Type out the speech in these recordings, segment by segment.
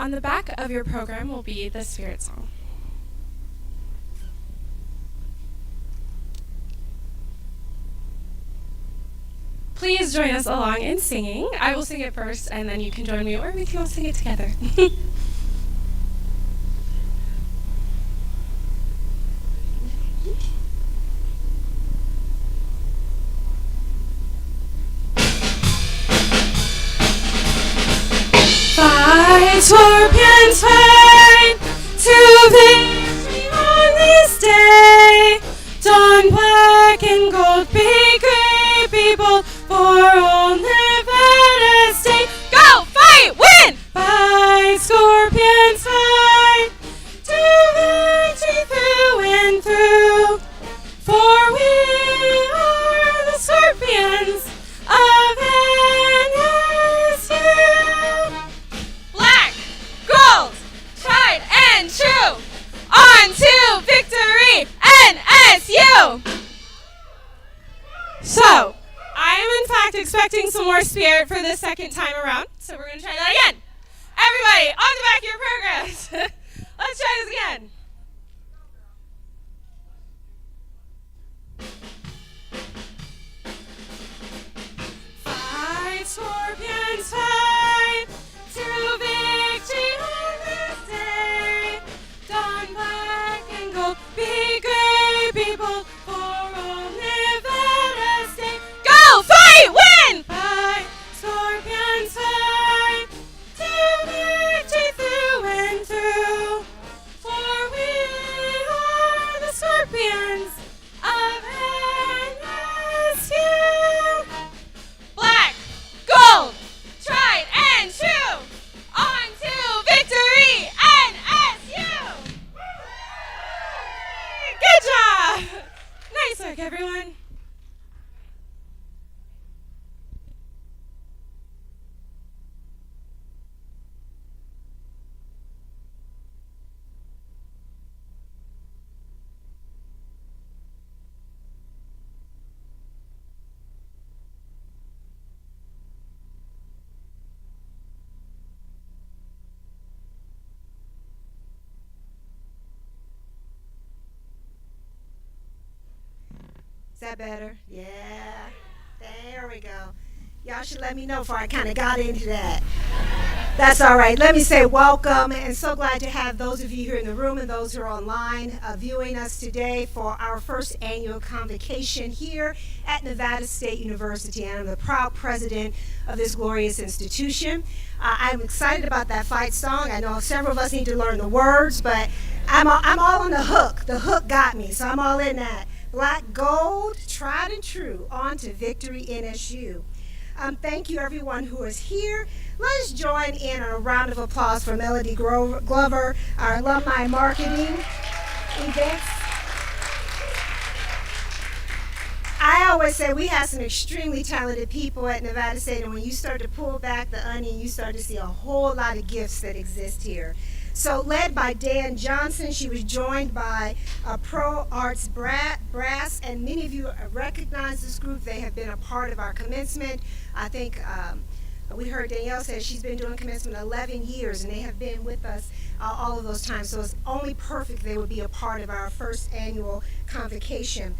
on the back of your program will be the Spirit Song. Please join us along in singing. I will sing it first, and then you can join me, or we can all sing it together. Fight, scorpions, fight, to victory on this day. Dawn black and gold, be great, be bold, for all Nevada State. Go, fight, win! Fight, scorpions, fight, to victory through and through. For we are the scorpions of NSU. Black, gold, tried and true. On to victory, NSU! So, I am in fact expecting some more spirit for the second time around, so we're going to try that again. Everybody, on the back of your programs. Let's try this again. Fight, scorpions, fight, to victory on this day. Dawn black and gold, be great, be bold, for all Nevada State. Go, fight, win! Fight, scorpions, fight, to victory through and through. For we are the scorpions of NSU. Black, gold, tried and true. On to victory, NSU. Good job. Nice work, everyone. Is that better? Yeah. There we go. Y'all should let me know before I kind of got into that. That's all right. Let me say welcome, and so glad to have those of you here in the room and those who are online viewing us today for our first annual convocation here at Nevada State University. And I'm the proud president of this glorious institution. I'm excited about that fight song. I know several of us need to learn the words, but I'm all on the hook. The hook got me, so I'm all in that. Black, gold, tried and true, on to victory, NSU. Thank you, everyone who is here. Let's join in a round of applause for Melody Glover, our alumni marketing events. I always say we have some extremely talented people at Nevada State, and when you start to pull back the onion, you start to see a whole lot of gifts that exist here. So led by Dan Johnson, she was joined by Pro Arts Brass, and many of you recognize this group. They have been a part of our commencement. I think we heard Danielle say she's been doing commencement 11 years, and they have been with us all of those times. So it's only perfect they would be a part of our first annual convocation.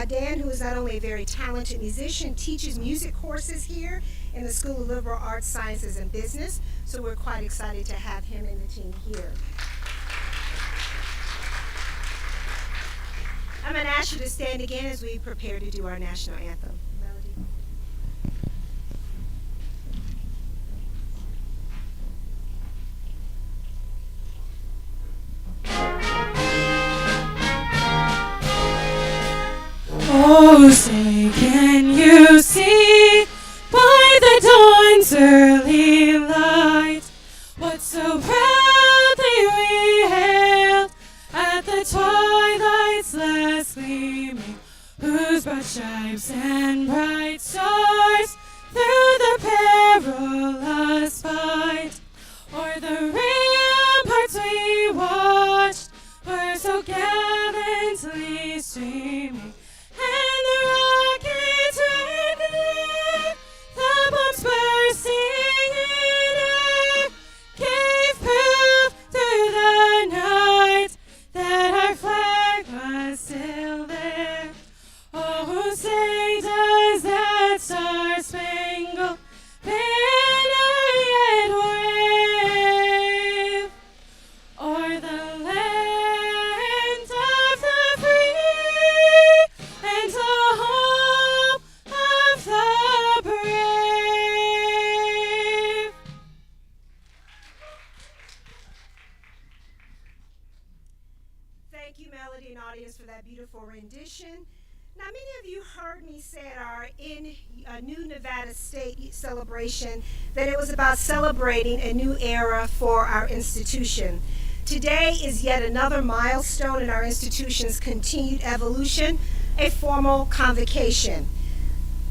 Dan, who is not only a very talented musician, teaches music courses here in the School of Liberal Arts, Sciences, and Business. So we're quite excited to have him and the team here. I'm going to ask you to stand again as we prepare to do our national anthem. Oh, say, can you see by the dawn's early light what so proudly we hailed at the twilight's last gleaming, whose broad stripes and bright stars through the perilous fight o'er the ramparts we watched were so gallantly streaming. And the rockets ringing, the bombs bursting in air, gave proof Thank you, Melody and audience, for that beautiful rendition. Now, many of you heard me say at our New Nevada State celebration that it was about celebrating a new era for our institution. Today is yet another milestone in our institution's continued evolution, a formal convocation.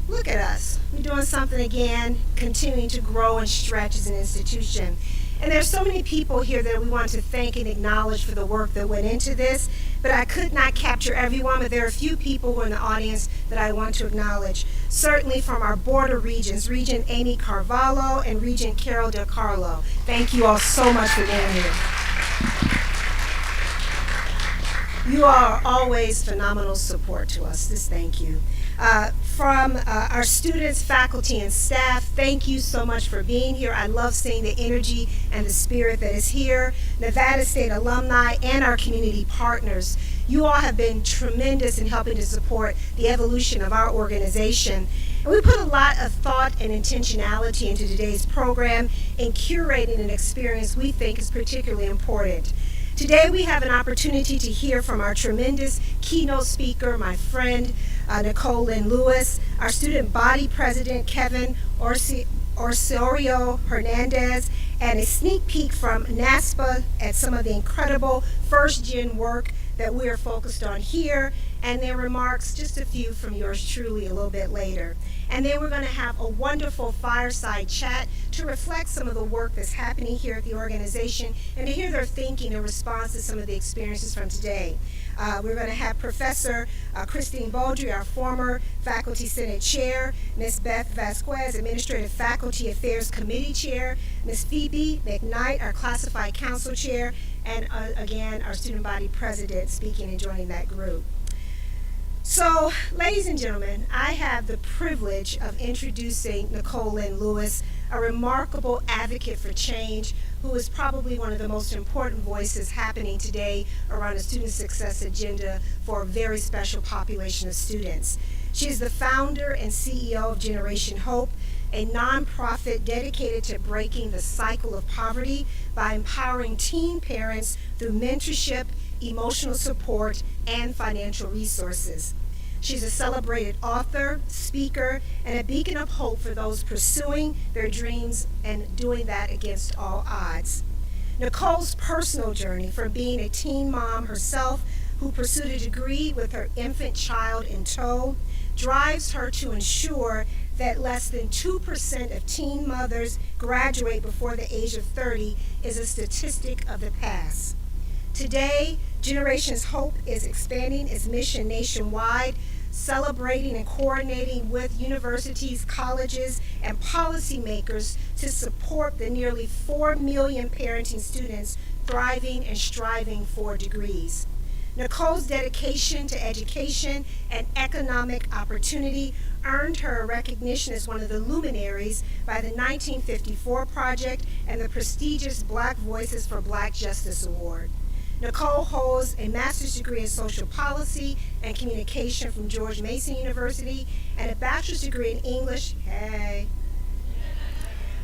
Look at us. We're doing something again, continuing to grow and stretch as an institution. And there's so many people here that we want to thank and acknowledge for the work that went into this, but I could not capture everyone, but there are a few people who are in the audience that I want to acknowledge. Certainly from our border regions, Regent Amy Carvalho and Regent Carol Del Carlo. Thank you all so much for being here. You are always phenomenal support to us. This thank you. From our students, faculty, and staff, thank you so much for being here. I love seeing the energy and the spirit that is here. Nevada State alumni and our community partners, you all have been tremendous in helping to support the evolution of our organization. And we put a lot of thought and intentionality into today's program in curating an experience we think is particularly important. Today we have an opportunity to hear from our tremendous keynote speaker, my friend, Nicole Lynn Lewis, our student body president, Kevin Osorio Hernandez, and a sneak peek from NASPA at some of the incredible first-gen work that we are focused on here, and their remarks, just a few from yours truly a little bit later. And then we're going to have a wonderful fireside chat to reflect some of the work that's happening here at the organization and to hear their thinking in response to some of the experiences from today. We're going to have Professor Christine Baldry, our former Faculty Senate Chair, Ms. Beth Vasquez, Administrative Faculty Affairs Committee Chair, Ms. Phoebe McKnight, our Classified Council Chair, and again, our Student Body President speaking and joining that group. So, ladies and gentlemen, I have the privilege of introducing Nicole Lynn Lewis, a remarkable advocate for change who is probably one of the most important voices happening today around a student success agenda for a very special population of students. She is the founder and CEO of Generation Hope, a nonprofit dedicated to breaking the cycle of poverty by empowering teen parents through mentorship, emotional support, and financial resources. She's a celebrated author, speaker, and a beacon of hope for those pursuing their dreams and doing that against all odds. Nicole's personal journey from being a teen mom herself who pursued a degree with her infant child in tow drives her to ensure that less than 2% of teen mothers graduate before the age of 30 is a statistic of the past. Today, Generations Hope is expanding its mission nationwide, celebrating and coordinating with universities, colleges, and policymakers to support the nearly 4 million parenting students thriving and striving for degrees. Nicole's dedication to education and economic opportunity earned her recognition as one of the luminaries by the 1954 Project and the prestigious Black Voices for Black Justice Award. Nicole holds a master's degree in social policy and communication from George Mason University and a bachelor's degree in English,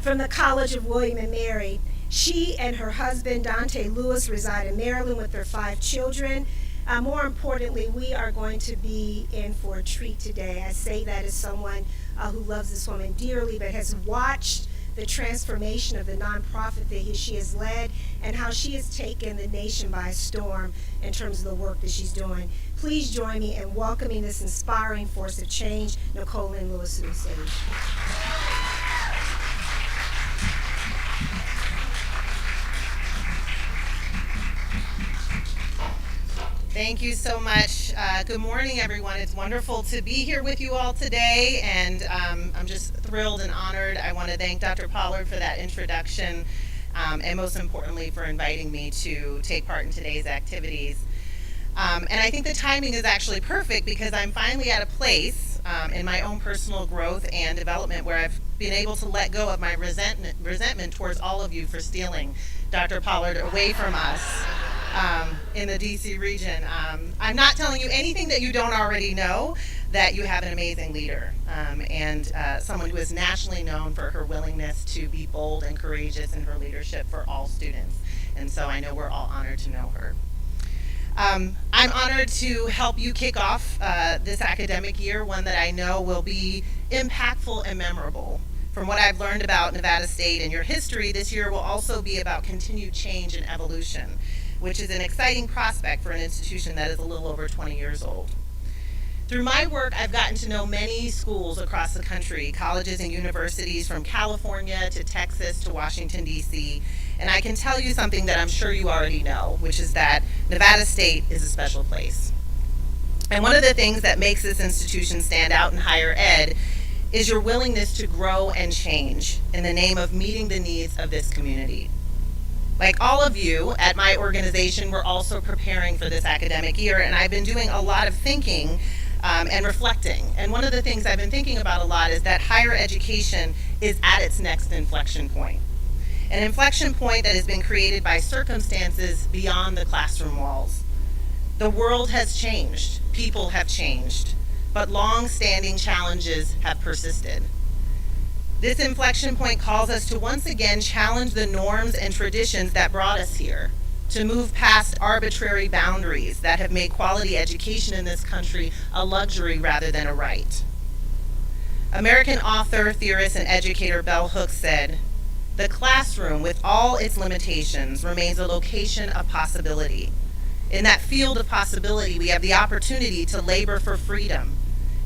from the College of William and Mary. She and her husband, Dante Lewis, reside in Maryland with their 5 children. More importantly, we are going to be in for a treat today. I say that as someone who loves this woman dearly, but has watched the transformation of the nonprofit that she has led and how she has taken the nation by storm in terms of the work that she's doing. Please join me in welcoming this inspiring force of change, Nicole Lynn Lewis, to the stage. Thank you so much. Good morning, everyone. It's wonderful to be here with you all today, and I'm just thrilled and honored. I want to thank Dr. Pollard for that introduction, and most importantly for inviting me to take part in today's activities. And I think the timing is actually perfect because I'm finally at a place in my own personal growth and development where I've been able to let go of my resentment towards all of you for stealing Dr. Pollard away from us. In the DC region. I'm not telling you anything that you don't already know, that you have an amazing leader and someone who is nationally known for her willingness to be bold and courageous in her leadership for all students. And so I know we're all honored to know her. I'm honored to help you kick off this academic year, one that I know will be impactful and memorable. From what I've learned about Nevada State and your history, this year will also be about continued change and evolution, which is an exciting prospect for an institution that is a little over 20 years old. Through my work, I've gotten to know many schools across the country, colleges and universities from California to Texas to Washington, D.C., and I can tell you something that I'm sure you already know, which is that Nevada State is a special place. And one of the things that makes this institution stand out in higher ed is your willingness to grow and change in the name of meeting the needs of this community. Like all of you at my organization, we're also preparing for this academic year, and I've been doing a lot of thinking and reflecting. And one of the things I've been thinking about a lot is that higher education is at its next inflection point. An inflection point that has been created by circumstances beyond the classroom walls. The world has changed, people have changed, but long-standing challenges have persisted. This inflection point calls us to once again challenge the norms and traditions that brought us here, to move past arbitrary boundaries that have made quality education in this country a luxury rather than a right. American author, theorist, and educator Bell Hooks said, "The classroom, with all its limitations, remains a location of possibility. In that field of possibility, we have the opportunity to labor for freedom,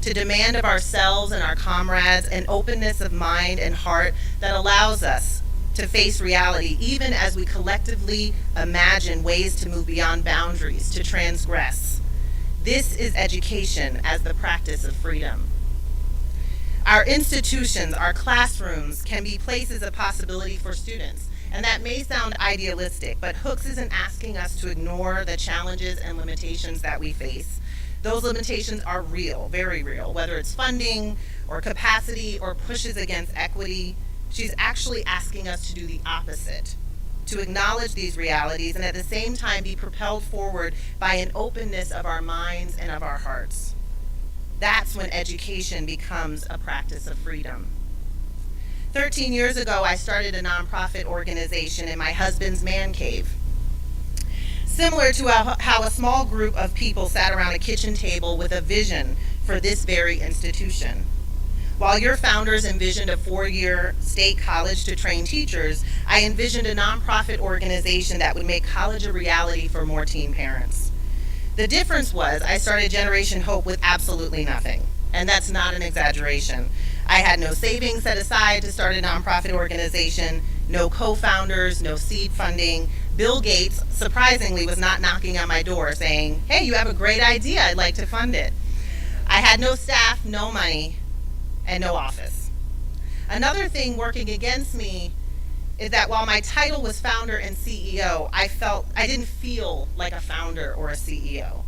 to demand of ourselves and our comrades an openness of mind and heart that allows us to face reality, even as we collectively imagine ways to move beyond boundaries, to transgress. This is education as the practice of freedom." Our institutions, our classrooms, can be places of possibility for students. And that may sound idealistic, but Hooks isn't asking us to ignore the challenges and limitations that we face. Those limitations are real, very real, whether it's funding or capacity or pushes against equity. She's actually asking us to do the opposite, to acknowledge these realities and at the same time be propelled forward by an openness of our minds and of our hearts. That's when education becomes a practice of freedom. 13 years ago, I started a nonprofit organization in my husband's man cave. Similar to how a small group of people sat around a kitchen table with a vision for this very institution. While your founders envisioned a 4-year state college to train teachers, I envisioned a nonprofit organization that would make college a reality for more teen parents. The difference was I started Generation Hope with absolutely nothing, and that's not an exaggeration. I had no savings set aside to start a nonprofit organization, no co-founders, no seed funding. Bill Gates, surprisingly, was not knocking on my door saying, "Hey, you have a great idea, I'd like to fund it." I had no staff, no money, and no office. Another thing working against me is that while my title was founder and CEO, I didn't feel like a founder or a CEO.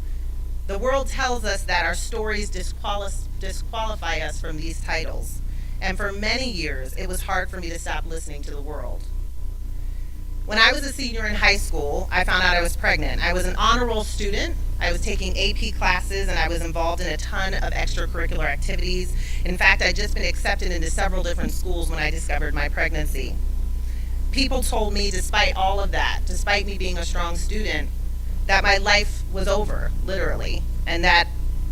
The world tells us that our stories disqualify us from these titles. And for many years, it was hard for me to stop listening to the world. When I was a senior in high school, I found out I was pregnant. I was an honor roll student. I was taking AP classes, and I was involved in a ton of extracurricular activities. In fact, I'd just been accepted into several different schools when I discovered my pregnancy. People told me, despite all of that, despite me being a strong student, that my life was over, literally, and that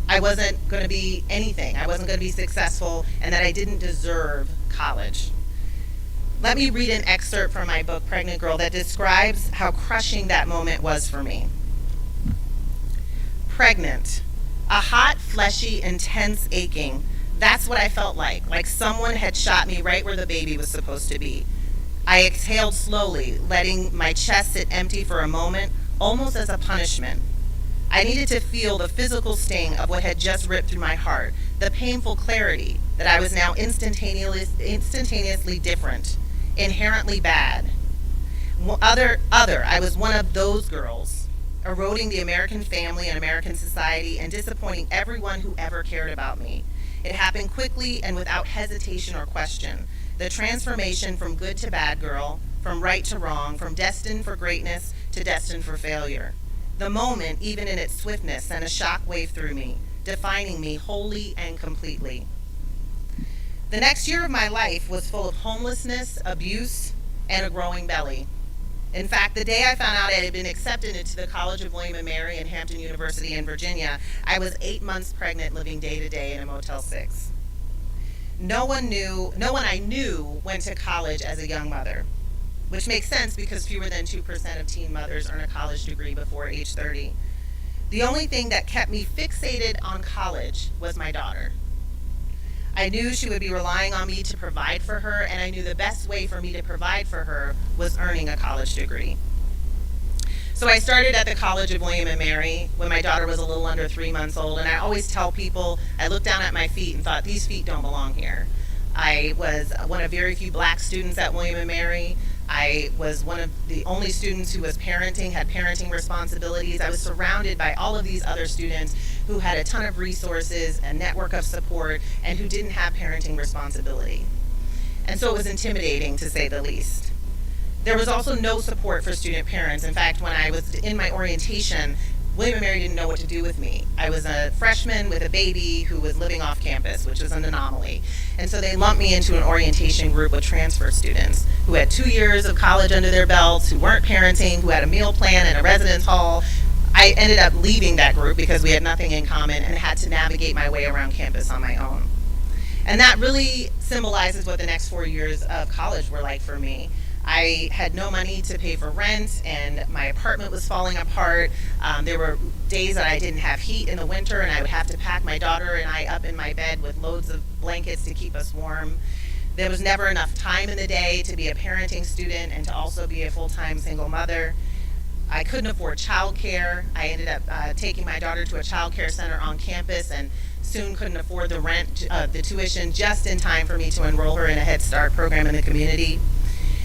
I wasn't going to be anything. I wasn't going to be successful, and that I didn't deserve college. Let me read an excerpt from my book, Pregnant Girl, that describes how crushing that moment was for me. Pregnant. A hot, fleshy, intense aching. That's what I felt like someone had shot me right where the baby was supposed to be. I exhaled slowly, letting my chest sit empty for a moment, almost as a punishment. I needed to feel the physical sting of what had just ripped through my heart, the painful clarity that I was now instantaneously different, inherently bad. I was one of those girls, eroding the American family and American society and disappointing everyone who ever cared about me. It happened quickly and without hesitation or question. The transformation from good to bad girl, from right to wrong, from destined for greatness to destined for failure. The moment, even in its swiftness, sent a shock wave through me, defining me wholly and completely. The next year of my life was full of homelessness, abuse, and a growing belly. In fact, the day I found out I had been accepted into the College of William & Mary and Hampton University in Virginia, I was 8 months pregnant living day to day in a Motel 6. No one I knew went to college as a young mother, which makes sense because fewer than 2% of teen mothers earn a college degree before age 30. The only thing that kept me fixated on college was my daughter. I knew she would be relying on me to provide for her, and I knew the best way for me to provide for her was earning a college degree. So I started at the College of William & Mary when my daughter was a little under 3 months old, and I always tell people, I looked down at my feet and thought, these feet don't belong here. I was one of very few black students at William & Mary. I was one of the only students who was parenting, had parenting responsibilities. I was surrounded by all of these other students who had a ton of resources, a network of support, and who didn't have parenting responsibility. And so it was intimidating, to say the least. There was also no support for student parents. In fact, when I was in my orientation, William & Mary didn't know what to do with me. I was a freshman with a baby who was living off campus, which was an anomaly. And so they lumped me into an orientation group with transfer students who had 2 years of college under their belts, who weren't parenting, who had a meal plan and a residence hall. I ended up leaving that group because we had nothing in common and had to navigate my way around campus on my own. And that really symbolizes what the next 4 years of college were like for me. I had no money to pay for rent, and my apartment was falling apart. There were days that I didn't have heat in the winter, and I would have to pack my daughter and I up in my bed with loads of blankets to keep us warm. There was never enough time in the day to be a parenting student and to also be a full-time single mother. I couldn't afford childcare. I ended up taking my daughter to a childcare center on campus and soon couldn't afford the rent, the tuition, just in time for me to enroll her in a Head Start program in the community.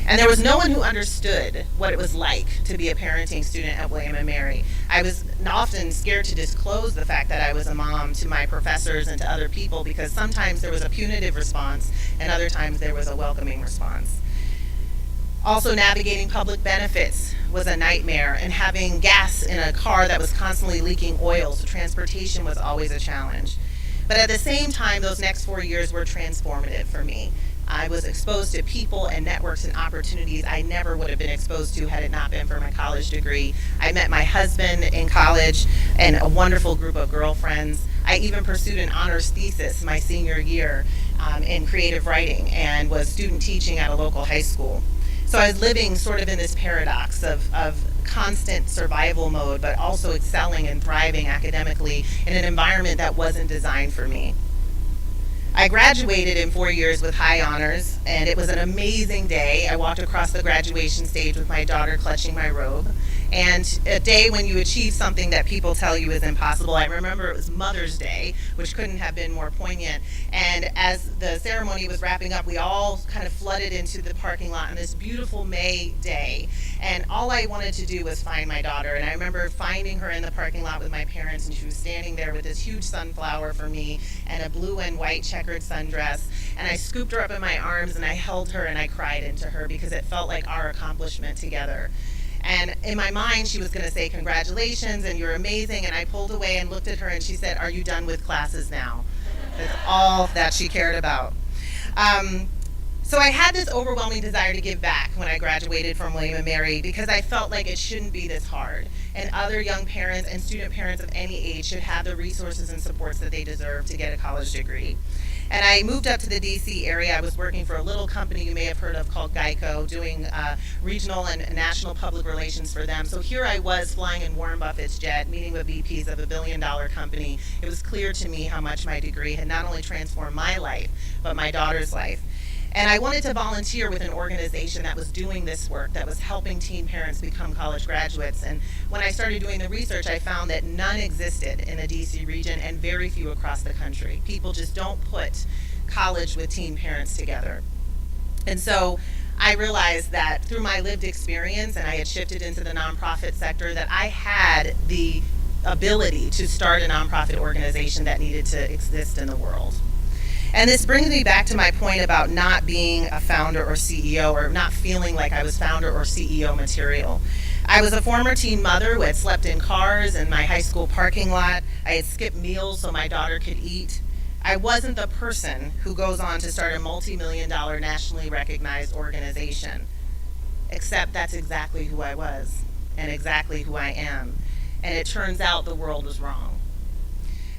And there was no one who understood what it was like to be a parenting student at William & Mary. I was often scared to disclose the fact that I was a mom to my professors and to other people because sometimes there was a punitive response and other times there was a welcoming response. Also, navigating public benefits was a nightmare, and having gas in a car that was constantly leaking oil, so transportation was always a challenge. But at the same time, those next 4 years were transformative for me. I was exposed to people and networks and opportunities I never would have been exposed to had it not been for my college degree. I met my husband in college and a wonderful group of girlfriends. I even pursued an honors thesis my senior year in creative writing and was student teaching at a local high school. So I was living sort of in this paradox of constant survival mode, but also excelling and thriving academically in an environment that wasn't designed for me. I graduated in 4 years with high honors, and it was an amazing day. I walked across the graduation stage with my daughter clutching my robe, and a day when you achieve something that people tell you is impossible. I remember it was Mother's Day, which couldn't have been more poignant, and as the ceremony was wrapping up, we all kind of flooded into the parking lot on this beautiful May day, and all I wanted to do was find my daughter. And I remember finding her in the parking lot with my parents, and she was standing there with this huge sunflower for me and a blue and white checkered sundress, and I scooped her up in my arms and I held her and I cried into her because it felt like our accomplishment together. And in my mind, she was going to say congratulations and you're amazing, and I pulled away and looked at her and she said, "Are you done with classes now?" That's all that she cared about. So I had this overwhelming desire to give back when I graduated from William & Mary because I felt like it shouldn't be this hard, and other young parents and student parents of any age should have the resources and supports that they deserve to get a college degree. And I moved up to the DC area. I was working for a little company you may have heard of called Geico, doing regional and national public relations for them. So here I was flying in Warren Buffett's jet, meeting with VPs of $1 billion company. It was clear to me how much my degree had not only transformed my life, but my daughter's life. And I wanted to volunteer with an organization that was doing this work, that was helping teen parents become college graduates. And when I started doing the research, I found that none existed in the DC region and very few across the country. People just don't put college with teen parents together. And so I realized that through my lived experience, and I had shifted into the nonprofit sector, that I had the ability to start a nonprofit organization that needed to exist in the world. And this brings me back to my point about not being a founder or CEO, or not feeling like I was founder or CEO material. I was a former teen mother who had slept in cars in my high school parking lot. I had skipped meals so my daughter could eat. I wasn't the person who goes on to start a multi-million-dollar nationally recognized organization. except that's exactly who I was and exactly who I am. And it turns out the world was wrong.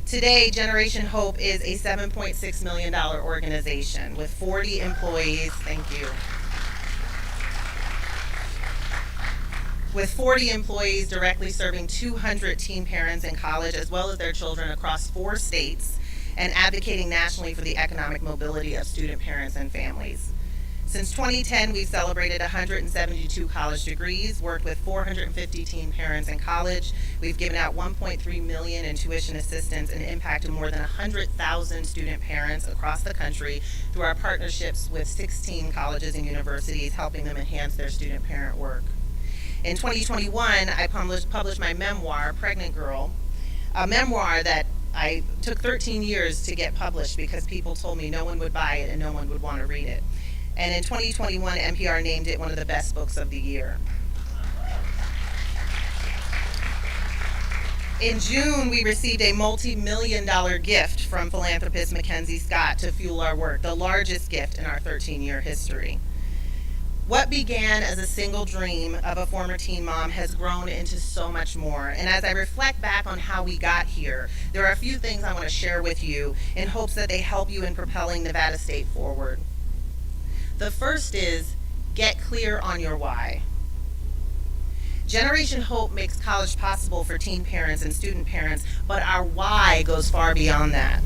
Today, Generation Hope is a $7.6 million organization with 40 employees. Thank you. With 40 employees directly serving 200 teen parents in college as well as their children across 4 states and advocating nationally for the economic mobility of student parents and families. Since 2010, we've celebrated 172 college degrees, worked with 450 teen parents in college. We've given out $1.3 million in tuition assistance and impacted more than 100,000 student parents across the country through our partnerships with 16 colleges and universities, helping them enhance their student parent work. In 2021, I published my memoir, Pregnant Girl, a memoir that I took 13 years to get published because people told me no one would buy it and no one would want to read it. And in 2021, NPR named it one of the best books of the year. In June, we received a multi-million-dollar gift from philanthropist Mackenzie Scott to fuel our work, the largest gift in our 13-year history. What began as a single dream of a former teen mom has grown into so much more. And as I reflect back on how we got here, there are a few things I want to share with you in hopes that they help you in propelling Nevada State forward. The first is, get clear on your why. Generation Hope makes college possible for teen parents and student parents, but our why goes far beyond that.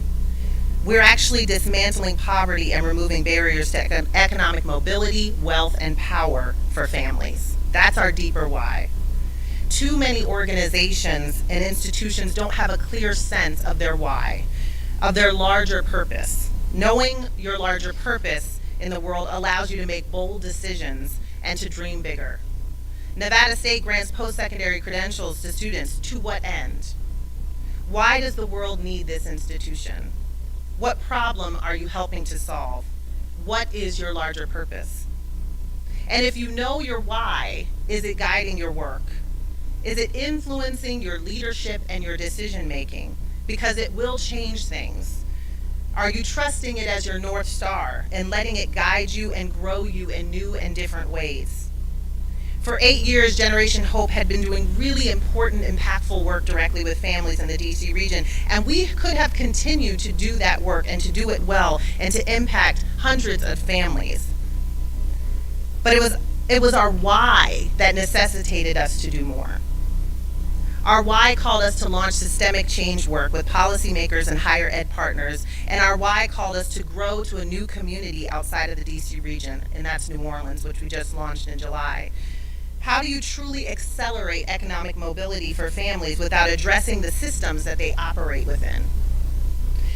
We're actually dismantling poverty and removing barriers to economic mobility, wealth, and power for families. That's our deeper why. Too many organizations and institutions don't have a clear sense of their why, of their larger purpose. Knowing your larger purpose in the world allows you to make bold decisions and to dream bigger. Nevada State grants post-secondary credentials to students. To what end? Why does the world need this institution? What problem are you helping to solve? What is your larger purpose? And if you know your why, is it guiding your work? Is it influencing your leadership and your decision making? Because it will change things. Are you trusting it as your North Star and letting it guide you and grow you in new and different ways? For 8 years, Generation Hope had been doing really important, impactful work directly with families in the DC region, and we could have continued to do that work and to do it well and to impact hundreds of families. But it was our why that necessitated us to do more. Our why called us to launch systemic change work with policymakers and higher ed partners, and our why called us to grow to a new community outside of the DC region, and that's New Orleans, which we just launched in July. How do you truly accelerate economic mobility for families without addressing the systems that they operate within?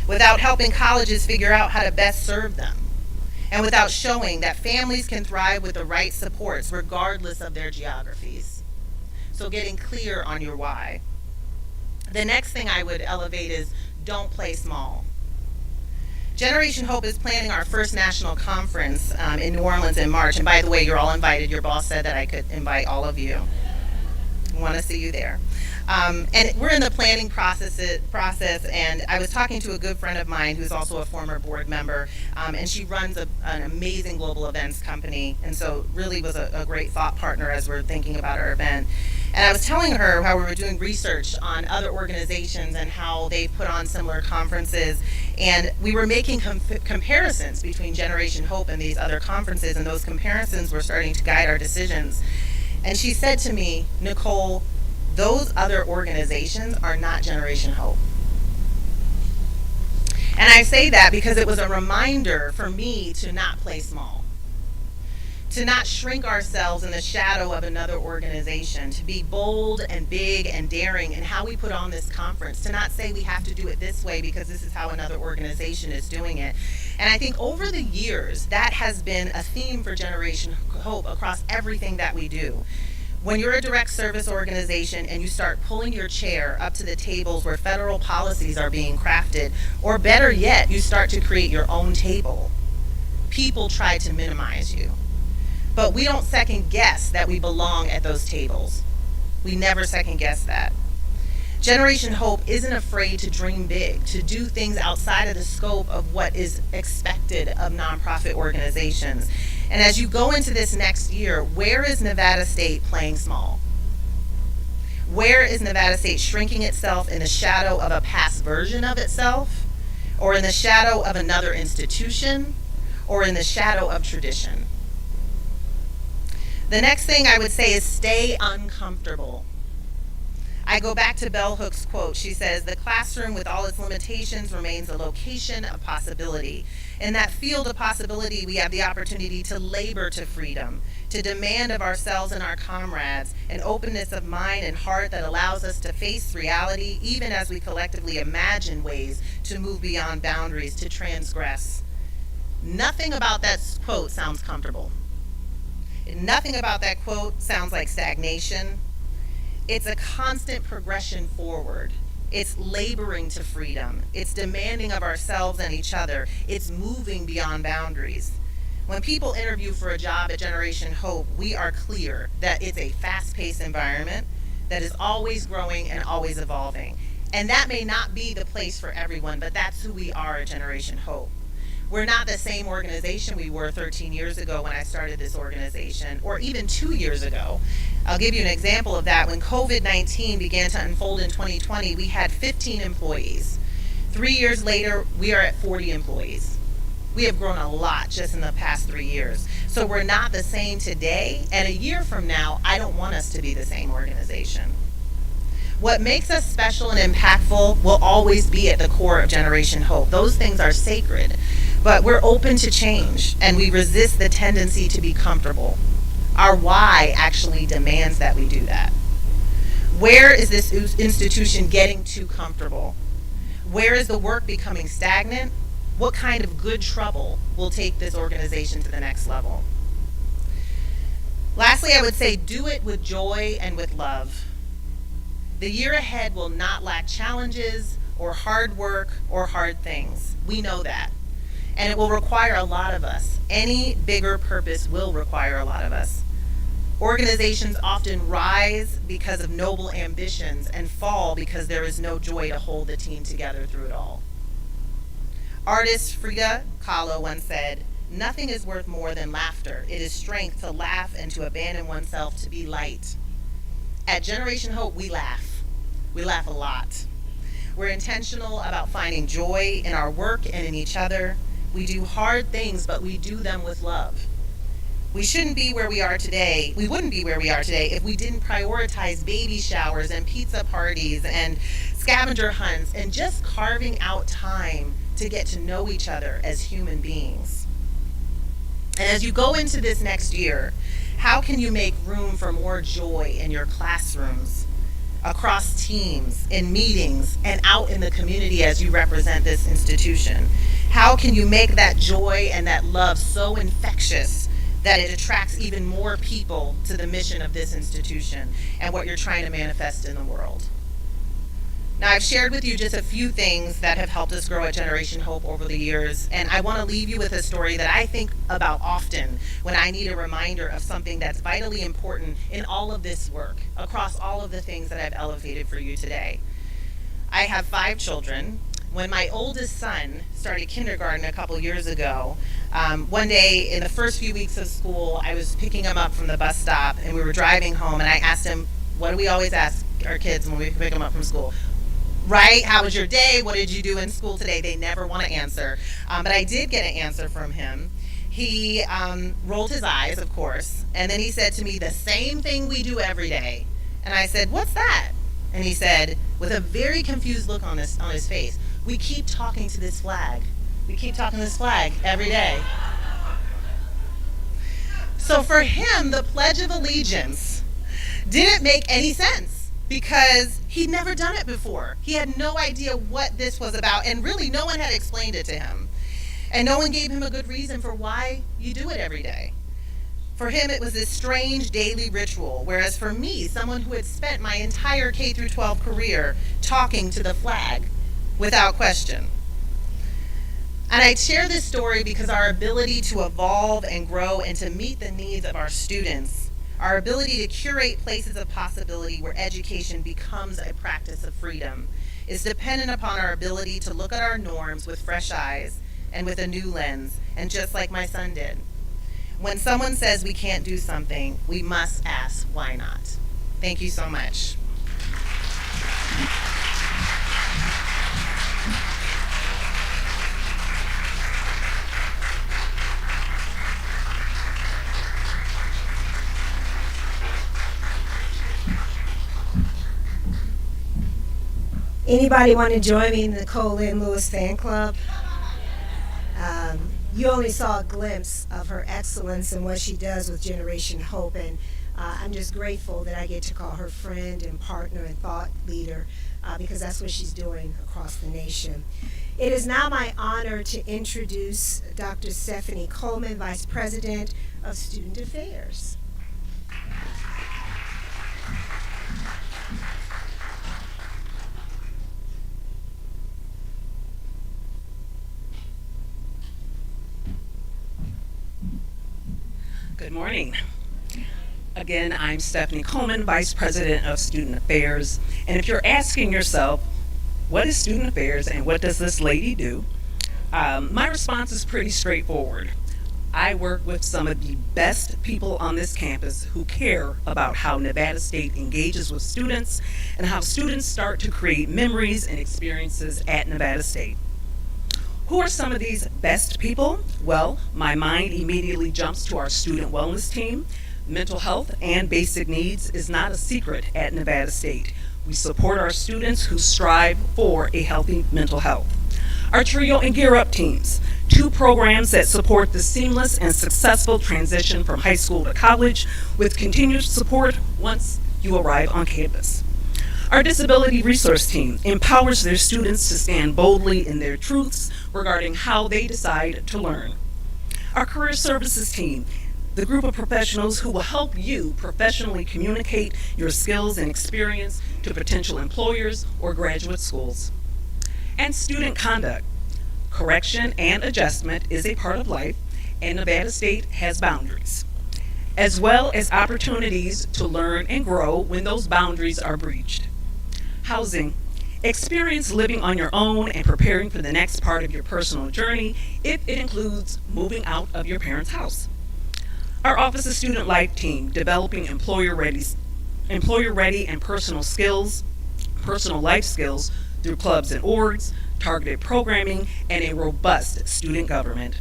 Without helping colleges figure out how to best serve them? And without showing that families can thrive with the right supports regardless of their geographies? So getting clear on your why. The next thing I would elevate is don't play small. Generation Hope is planning our first national conference in New Orleans in March. And by the way, you're all invited. Your boss said that I could invite all of you. I want to see you there. And we're in the planning process, and I was talking to a good friend of mine who's also a former board member, and she runs an amazing global events company, and so really was a great thought partner as we're thinking about our event. And I was telling her how we were doing research on other organizations and how they put on similar conferences, and we were making comparisons between Generation Hope and these other conferences, and those comparisons were starting to guide our decisions. And she said to me, Nicole, those other organizations are not Generation Hope. And I say that because it was a reminder for me to not play small, to not shrink ourselves in the shadow of another organization, to be bold and big and daring in how we put on this conference, to not say we have to do it this way because this is how another organization is doing it. And I think over the years, that has been a theme for Generation Hope across everything that we do. When you're a direct service organization and you start pulling your chair up to the tables where federal policies are being crafted, or better yet, you start to create your own table, people try to minimize you. But we don't second guess that we belong at those tables. We never second guess that. Generation Hope isn't afraid to dream big, to do things outside of the scope of what is expected of nonprofit organizations. And as you go into this next year, where is Nevada State playing small? Where is Nevada State shrinking itself in the shadow of a past version of itself, or in the shadow of another institution, or in the shadow of tradition? The next thing I would say is stay uncomfortable. I go back to Bell Hook's quote. She says, "The classroom with all its limitations remains a location of possibility. In that field of possibility, we have the opportunity to labor to freedom, to demand of ourselves and our comrades an openness of mind and heart that allows us to face reality, even as we collectively imagine ways to move beyond boundaries, to transgress." Nothing about that quote sounds comfortable. Nothing about that quote sounds like stagnation. It's a constant progression forward. It's laboring to freedom. It's demanding of ourselves and each other. It's moving beyond boundaries. When people interview for a job at Generation Hope, we are clear that it's a fast-paced environment that is always growing and always evolving. And that may not be the place for everyone, but that's who we are at Generation Hope. We're not the same organization we were 13 years ago when I started this organization, or even 2 years ago. I'll give you an example of that. When COVID-19 began to unfold in 2020, we had 15 employees. 3 years later, we are at 40 employees. We have grown a lot just in the past 3 years. So we're not the same today, and a year from now, I don't want us to be the same organization. What makes us special and impactful will always be at the core of Generation Hope. Those things are sacred. But we're open to change, and we resist the tendency to be comfortable. Our why actually demands that we do that. Where is this institution getting too comfortable? Where is the work becoming stagnant? What kind of good trouble will take this organization to the next level? Lastly, I would say do it with joy and with love. The year ahead will not lack challenges or hard work or hard things. We know that. And it will require a lot of us. Any bigger purpose will require a lot of us. Organizations often rise because of noble ambitions and fall because there is no joy to hold the team together through it all. Artist Frida Kahlo once said, "Nothing is worth more than laughter. It is strength to laugh and to abandon oneself to be light." At Generation Hope, we laugh. We laugh a lot. We're intentional about finding joy in our work and in each other. We do hard things, but we do them with love. We shouldn't be where we are today. We wouldn't be where we are today if we didn't prioritize baby showers and pizza parties and scavenger hunts and just carving out time to get to know each other as human beings. And as you go into this next year, how can you make room for more joy in your classrooms, across teams, in meetings, and out in the community as you represent this institution? How can you make that joy and that love so infectious that it attracts even more people to the mission of this institution and what you're trying to manifest in the world? Now, I've shared with you just a few things that have helped us grow at Generation Hope over the years, and I want to leave you with a story that I think about often when I need a reminder of something that's vitally important in all of this work, across all of the things that I've elevated for you today. I have 5 children. When my oldest son started kindergarten a couple years ago, one day in the first few weeks of school, I was picking him up from the bus stop, and we were driving home, and I asked him, what do we always ask our kids when we pick them up from school? Right? How was your day? What did you do in school today? They never want to answer. But I did get an answer from him. He rolled his eyes, of course, and then he said to me, the same thing we do every day. And I said, what's that? And he said, with a very confused look on his face, we keep talking to this flag. We keep talking to this flag every day. So for him, the Pledge of Allegiance didn't make any sense because he'd never done it before. He had no idea what this was about, and really no one had explained it to him. And no one gave him a good reason for why you do it every day. For him, it was this strange daily ritual, whereas for me, someone who had spent my entire K through 12 career talking to the flag without question. And I share this story because our ability to evolve and grow and to meet the needs of our students Our ability to curate places of possibility where education becomes a practice of freedom is dependent upon our ability to look at our norms with fresh eyes and with a new lens, and just like my son did. When someone says we can't do something, we must ask why not. Thank you so much. Anybody want to join me in the Nicole Lynn Lewis fan club? You only saw a glimpse of her excellence and what she does with Generation Hope, and I'm just grateful that I get to call her friend and partner and thought leader because that's what she's doing across the nation. It is now my honor to introduce Dr. Stephanie Coleman, Vice President of Student Affairs. Good morning. Again, I'm Stephanie Coleman, Vice President of Student Affairs. And if you're asking yourself, what is Student Affairs and what does this lady do? My response is pretty straightforward. I work with some of the best people on this campus who care about how Nevada State engages with students and how students start to create memories and experiences at Nevada State. Who are some of these best people? Well, my mind immediately jumps to our student wellness team. Mental health and basic needs is not a secret at Nevada State. We support our students who strive for a healthy mental health. Our Trio and Gear Up teams, two programs that support the seamless and successful transition from high school to college with continued support once you arrive on campus. Our Disability Resource Team empowers their students to stand boldly in their truths regarding how they decide to learn. Our Career Services Team, the group of professionals who will help you professionally communicate your skills and experience to potential employers or graduate schools. And Student Conduct. Correction and adjustment is a part of life, and Nevada State has boundaries, as well as opportunities to learn and grow when those boundaries are breached. Housing. Experience living on your own and preparing for the next part of your personal journey if it includes moving out of your parents' house. Our Office of Student Life team, developing employer-ready and personal life skills through clubs and orgs, targeted programming, and a robust student government.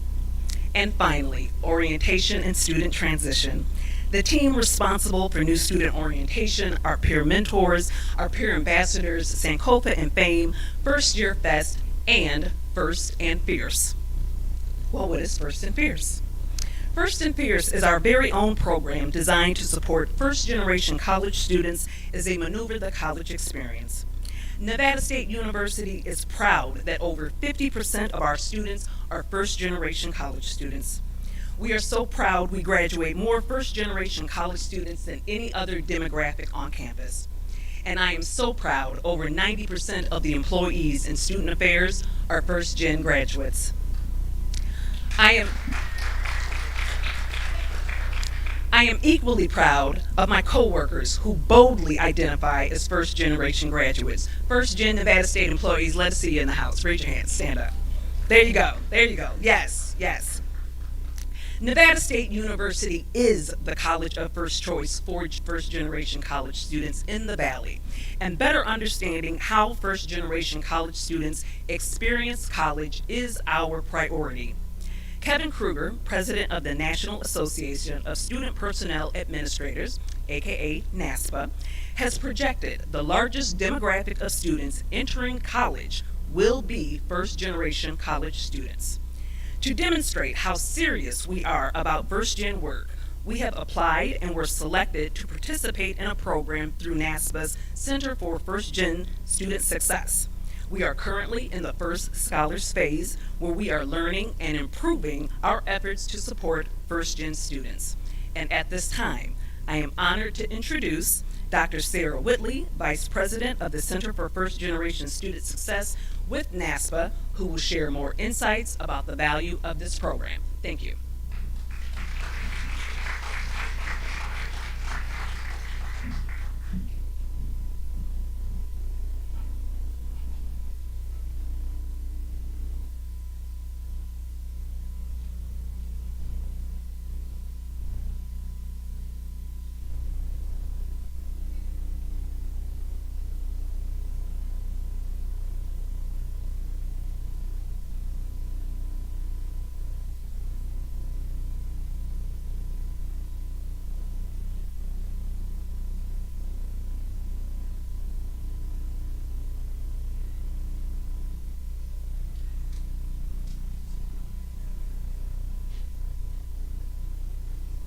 And finally, orientation and student transition. The team responsible for new student orientation, our peer mentors, our peer ambassadors, Sankofa and Fame, First Year Fest, and First and Fierce. Well, what is First and Fierce? First and Fierce is our very own program designed to support first-generation college students as they maneuver the college experience. Nevada State University is proud that over 50% of our students are first-generation college students. We are so proud we graduate more first-generation college students than any other demographic on campus. And I am so proud over 90% of the employees in Student Affairs are first-gen graduates. I am equally proud of my coworkers who boldly identify as first-generation graduates. First-gen Nevada State employees, let us see you in the house. Raise your hands, stand up. There you go, there you go. Yes, yes. Nevada State University is the college of first choice for first-generation college students in the Valley. And better understanding how first-generation college students experience college is our priority. Kevin Kruger, president of the National Association of Student Personnel Administrators, aka NASPA, has projected the largest demographic of students entering college will be first-generation college students. To demonstrate how serious we are about first-gen work, we have applied and were selected to participate in a program through NASPA's Center for First-Gen Student Success. We are currently in the first scholars phase, where we are learning and improving our efforts to support first-gen students. And at this time, I am honored to introduce Dr. Sarah Whitley, Vice President of the Center for First Generation Student Success with NASPA, who will share more insights about the value of this program. Thank you.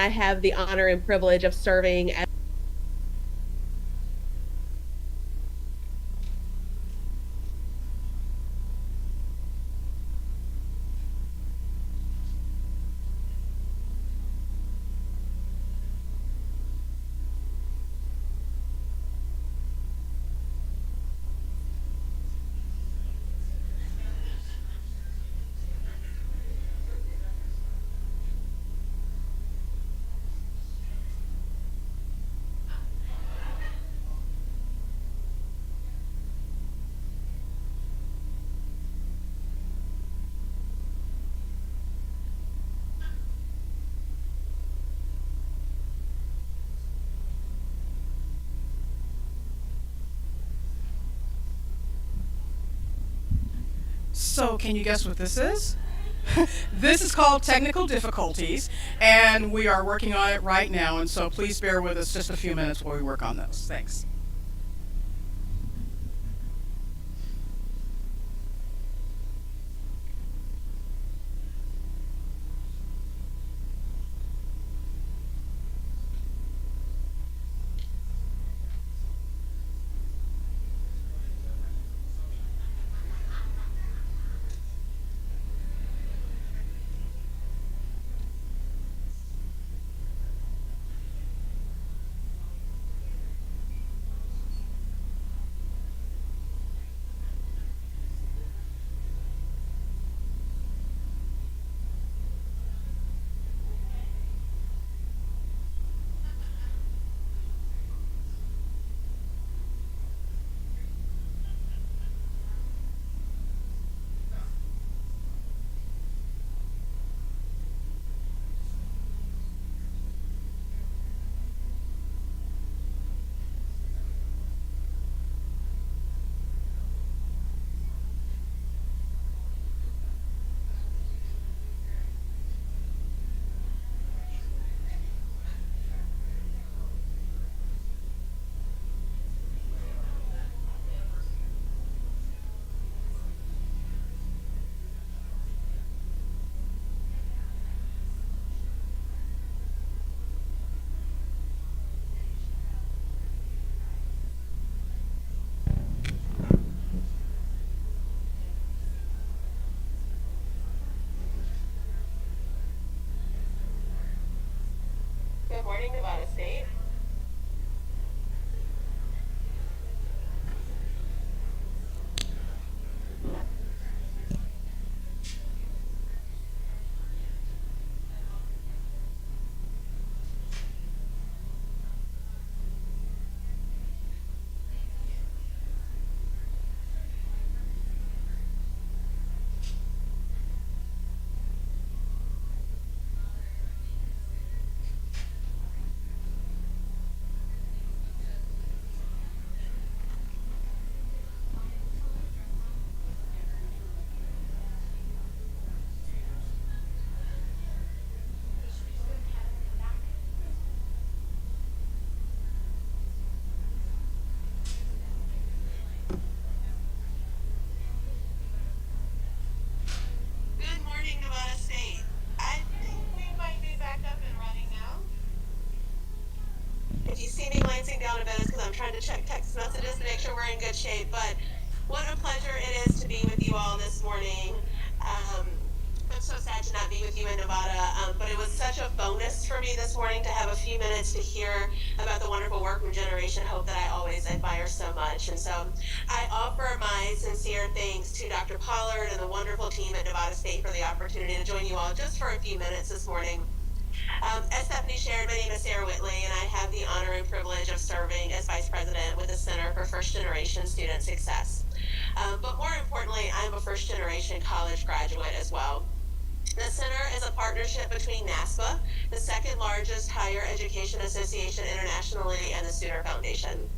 I have the honor and privilege of serving as So can you guess what this is? This is called technical difficulties, and we are working on it right now, and so please bear with us just a few minutes while we work on those. Thanks. Good morning, Nevada State. Good morning, Nevada State. I think we might be back up and running now. If you see me glancing down a bit, it's because I'm trying to check text messages to make sure we're in good shape. But what a pleasure it is to be with you all this morning. I'm so sad to not be with you in Nevada, but it was such a bonus for me this morning to have a few minutes to hear about the wonderful work from Generation Hope that I always admire so much. And so I offer my sincere thanks to Dr. Pollard and the wonderful team at Nevada State for the opportunity to join you all just for a few minutes this morning. As Stephanie shared, my name is Sarah Whitley, and I have the honor and privilege of serving as Vice President with the Center for First Generation Student Success. But more importantly, I'm a first generation college graduate as well. The center is a partnership between NASPA, the second largest higher education association internationally, and the Souter Foundation.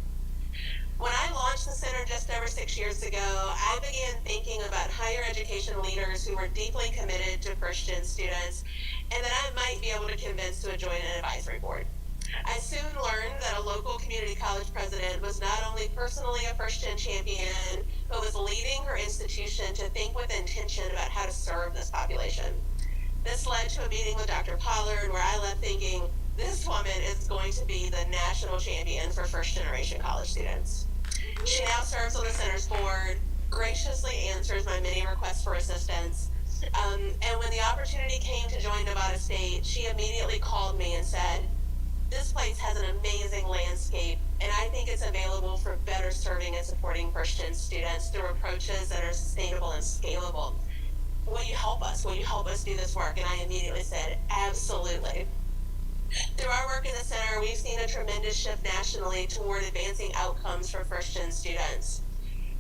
When I launched the center just over 6 years ago, I began thinking about higher education leaders who were deeply committed to first gen students and that I might be able to convince to join an advisory board. I soon learned that a local community college president was not only personally a first gen champion, but was leading her institution to think with intention about how to serve this population. This led to a meeting with Dr. Pollard where I left thinking, this woman is going to be the national champion for first-generation college students. She now serves on the center's board, graciously answers my many requests for assistance, and when the opportunity came to join Nevada State, she immediately called me and said, this place has an amazing landscape, and I think it's available for better serving and supporting first-gen students through approaches that are sustainable and scalable. Will you help us? Will you help us do this work? And I immediately said, absolutely. Through our work in the center, we've seen a tremendous shift nationally toward advancing outcomes for first-gen students.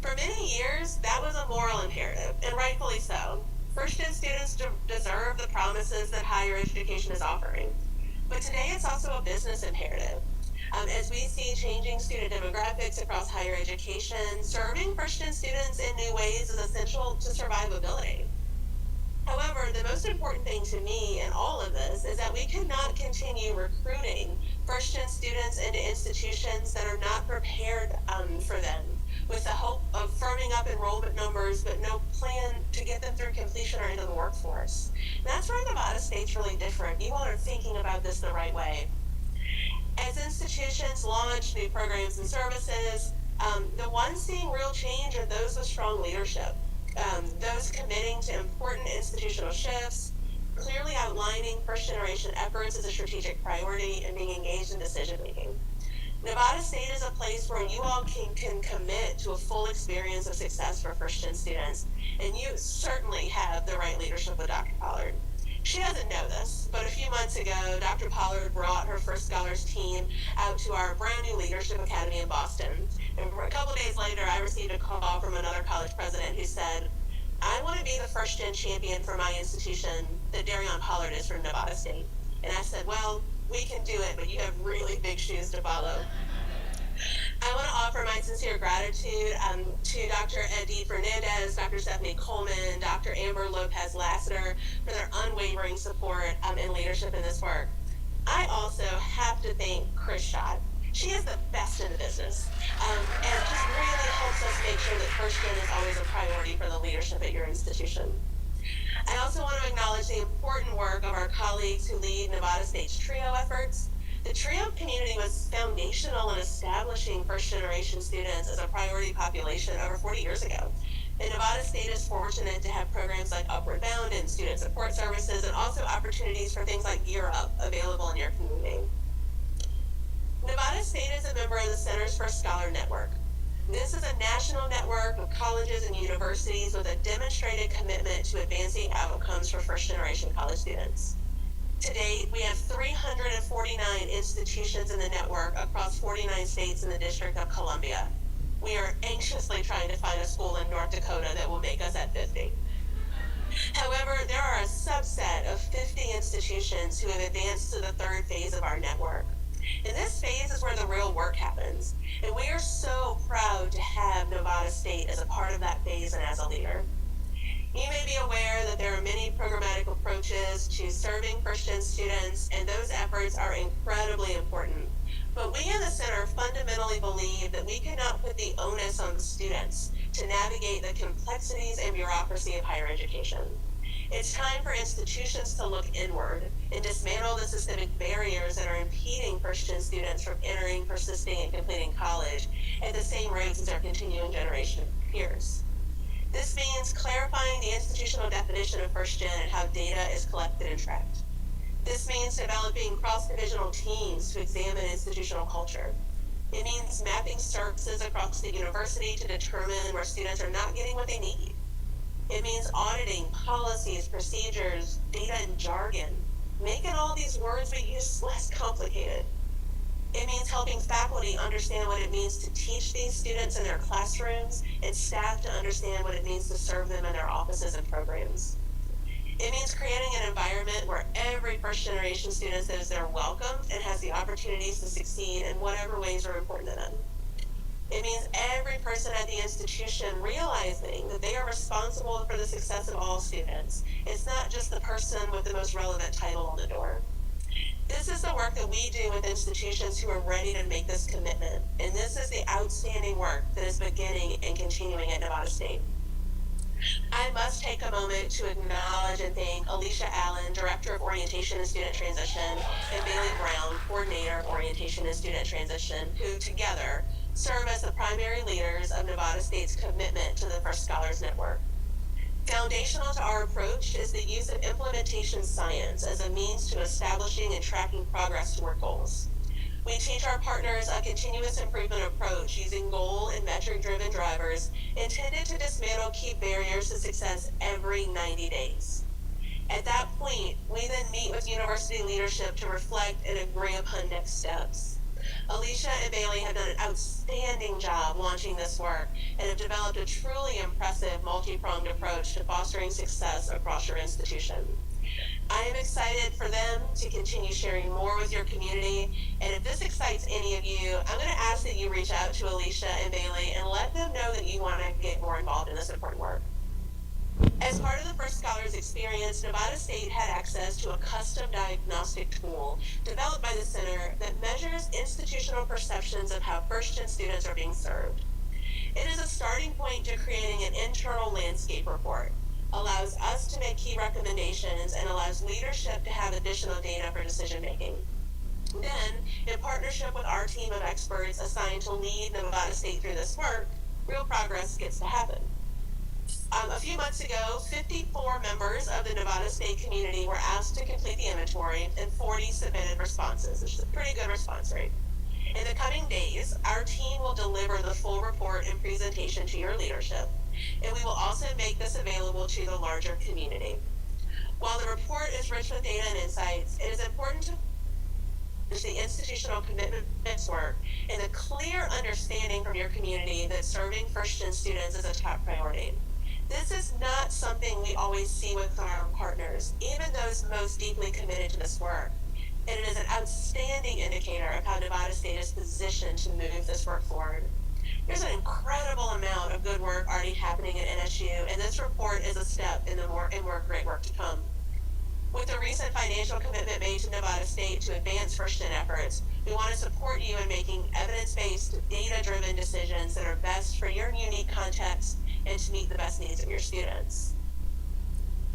For many years, that was a moral imperative, and rightfully so. First-gen students deserve the promises that higher education is offering. But today, it's also a business imperative. As we see changing student demographics across higher education, serving first-gen students in new ways is essential to survivability. However, the most important thing to me in all of this is that we cannot continue recruiting first-gen students into institutions that are not prepared for them, with the hope of firming up enrollment numbers, but no plan to get them through completion or into the workforce. And that's where Nevada State's really different. You all are thinking about this the right way. As institutions launch new programs and services, the ones seeing real change are those with strong leadership. Those committing to important institutional shifts, clearly outlining first-generation efforts as a strategic priority, and being engaged in decision-making. Nevada State is a place where you all can commit to a full experience of success for first-gen students, and you certainly have the right leadership with Dr. Pollard. She doesn't know this, but a few months ago, Dr. Pollard brought her First Scholars team out to our brand new Leadership Academy in Boston. And a couple days later, I received a call from another college president who said, I want to be the first-gen champion for my institution that DeRionne Pollard is from Nevada State. And I said, well, we can do it, but you have really big shoes to follow. I want to offer my sincere gratitude to Dr. Edith Fernandez, Dr. Stephanie Coleman, Dr. Amber Lopez-Lassiter for their unwavering support and leadership in this work. I also have to thank Chris Schott. She is the best in the business and just really helps us make sure that first-gen is always a priority for the leadership at your institution. I also want to acknowledge the important work of our colleagues who lead Nevada State's TRIO efforts. The TRIO community was foundational in establishing first-generation students as a priority population over 40 years ago. And Nevada State is fortunate to have programs like Upward Bound and student support services, and also opportunities for things like Gear Up available in your community. Nevada State is a member of the Center's First Scholar Network. This is a national network of colleges and universities with a demonstrated commitment to advancing outcomes for first-generation college students. To date, we have 349 institutions in the network across 49 states in the District of Columbia. We are anxiously trying to find a school in North Dakota that will make us at 50. However, there are a subset of 50 institutions who have advanced to the third phase of our network. And this phase is where the real work happens. And we are so proud to have Nevada State as a part of that phase and as a leader. You may be aware that there are many programmatic approaches to serving first-gen students, and those efforts are incredibly important. But we in the center fundamentally believe that we cannot put the onus on the students to navigate the complexities and bureaucracy of higher education. It's time for institutions to look inward and dismantle the systemic barriers that are impeding first-gen students from entering, persisting, and completing college at the same rates as their continuing generation of peers. This means clarifying the institutional definition of first-gen and how data is collected and tracked. This means developing cross-divisional teams to examine institutional culture. It means mapping services across the university to determine where students are not getting what they need. It means auditing policies, procedures, data, and jargon, making all these words we use less complicated. It means helping faculty understand what it means to teach these students in their classrooms and staff to understand what it means to serve them in their offices and programs. It means creating an environment where every first-generation student says they're welcomed and has the opportunities to succeed in whatever ways are important to them. It means every person at the institution realizing that they are responsible for the success of all students. It's not just the person with the most relevant title on the door. This is the work that we do with institutions who are ready to make this commitment, and this is the outstanding work that is beginning and continuing at Nevada State. I must take a moment to acknowledge and thank Alicia Allen, Director of Orientation and Student Transition, and Bailey Brown, Coordinator of Orientation and Student Transition, who together serve as the primary leaders of Nevada State's commitment to the First Scholars Network. Foundational to our approach is the use of implementation science as a means to establishing and tracking progress toward goals. We teach our partners a continuous improvement approach using goal and metric-driven drivers intended to dismantle key barriers to success every 90 days. At that point, we then meet with university leadership to reflect and agree upon next steps. Alicia and Bailey have done an outstanding job launching this work and have developed a truly impressive multi-pronged approach to fostering success across your institution. I am excited for them to continue sharing more with your community, and if this excites any of you, I'm going to ask that you reach out to Alicia and Bailey and let them know that you want to get more involved in this important work. As part of the First Scholars experience, Nevada State had access to a custom diagnostic tool developed by the center that measures institutional perceptions of how first-gen students are being served. It is a starting point to creating an internal landscape report, allows us to make key recommendations, and allows leadership to have additional data for decision making. Then, in partnership with our team of experts assigned to lead Nevada State through this work, real progress gets to happen. A few months ago, 54 members of the Nevada State community were asked to complete the inventory, and 40 submitted responses, which is a pretty good response rate. In the coming days, our team will deliver the full report and presentation to your leadership, and we will also make this available to the larger community. While the report is rich with data and insights, it is important to the institutional commitments work and the clear understanding from your community that serving first-gen students is a top priority. This is not something we always see with our partners, even those most deeply committed to this work. And it is an outstanding indicator of how Nevada State is positioned to move this work forward. There's an incredible amount of good work already happening at NSU, and this report is a step in more great work to come. With the recent financial commitment made to Nevada State to advance first-gen efforts, we want to support you in making evidence-based, data-driven decisions that are best for your unique context and to meet the best needs of your students.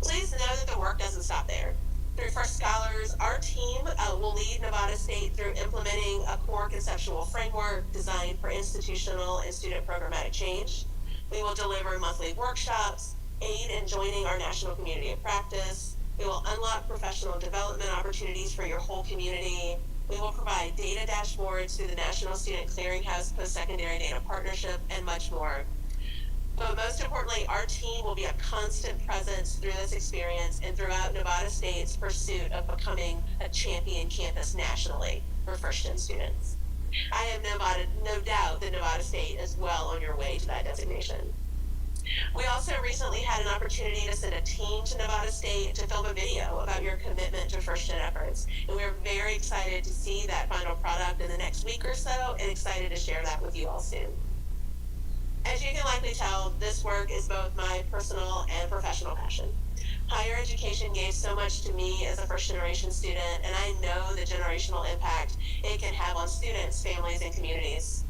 Please know that the work doesn't stop there. Through First Scholars, our team will lead Nevada State through implementing a core conceptual framework designed for institutional and student programmatic change. We will deliver monthly workshops, aid in joining our national community of practice. We will unlock professional development opportunities for your whole community. We will provide data dashboards through the National Student Clearinghouse Post-Secondary Data Partnership, and much more. But most importantly, our team will be a constant presence through this experience and throughout Nevada State's pursuit of becoming a champion campus nationally for first-gen students. I have no doubt that Nevada State is well on your way to that designation. We also recently had an opportunity to send a team to Nevada State to film a video about your commitment to first-gen efforts, and we're very excited to see that final product in the next week or so, and excited to share that with you all soon. As you can likely tell, this work is both my personal and professional passion. Higher education gave so much to me as a first-generation student, and I know the generational impact it can have on students, families, and communities.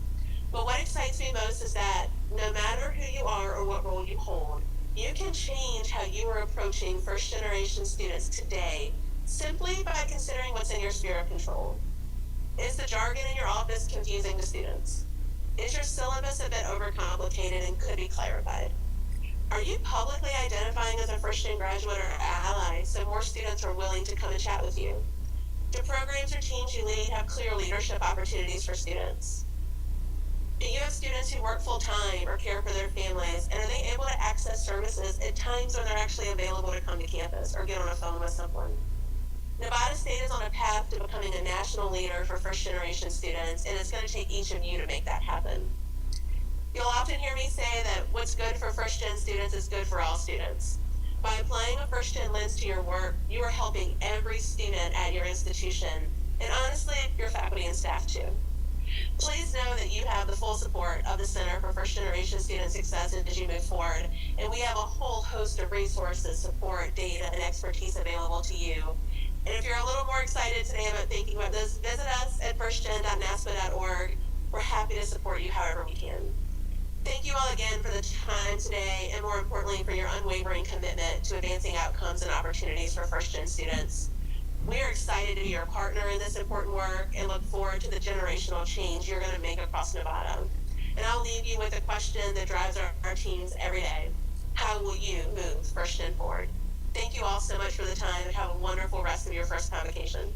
But what excites me most is that no matter who you are or what role you hold, you can change how you are approaching first-generation students today simply by considering what's in your sphere of control. Is the jargon in your office confusing to students? Is your syllabus a bit overcomplicated and could be clarified? Are you publicly identifying as a first-gen graduate or ally so more students are willing to come and chat with you? Do programs or teams you lead have clear leadership opportunities for students? Do you have students who work full-time or care for their families, and are they able to access services at times when they're actually available to come to campus or get on a phone with someone? Nevada State is on a path to becoming a national leader for first-generation students, and it's going to take each of you to make that happen. You'll often hear me say that what's good for first-gen students is good for all students. By applying a first-gen lens to your work, you are helping every student at your institution, and honestly, your faculty and staff too. Please know that you have the full support of the Center for First-Generation Student Success as you move forward, and we have a whole host of resources, support, data, and expertise available to you. And if you're a little more excited today about thinking about this, visit us at firstgen.naspa.org. We're happy to support you however we can. Thank you all again for the time today, and more importantly, for your unwavering commitment to advancing outcomes and opportunities for first-gen students. We are excited to be your partner in this important work and look forward to the generational change you're going to make across Nevada. And I'll leave you with a question that drives our teams every day. How will you move first-gen forward? Thank you all so much for the time, and have a wonderful rest of your first convocation.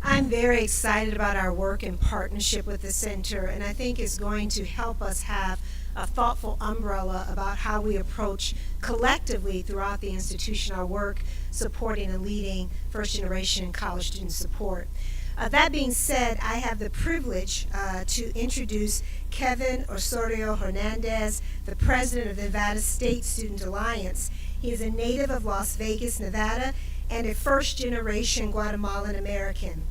I'm very excited about our work in partnership with the center, and I think it's going to help us have a thoughtful umbrella about how we approach collectively throughout the institution our work supporting and leading first-generation college student support. That being said, I have the privilege to introduce Kevin Osorio Hernandez, the president of the Nevada State Student Alliance. He is a native of Las Vegas, Nevada, and a first-generation Guatemalan American.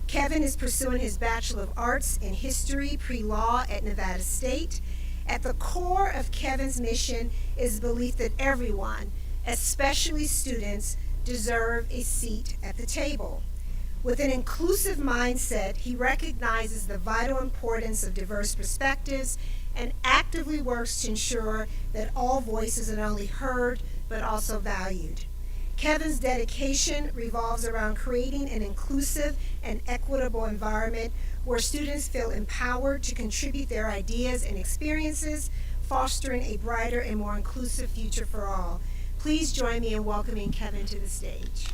Kevin is pursuing his Bachelor of Arts in History, Pre-Law at Nevada State. At the core of Kevin's mission is the belief that everyone, especially students, deserve a seat at the table. With an inclusive mindset, he recognizes the vital importance of diverse perspectives and actively works to ensure that all voices are not only heard, but also valued. Kevin's dedication revolves around creating an inclusive and equitable environment where students feel empowered to contribute their ideas and experiences, fostering a brighter and more inclusive future for all. Please join me in welcoming Kevin to the stage.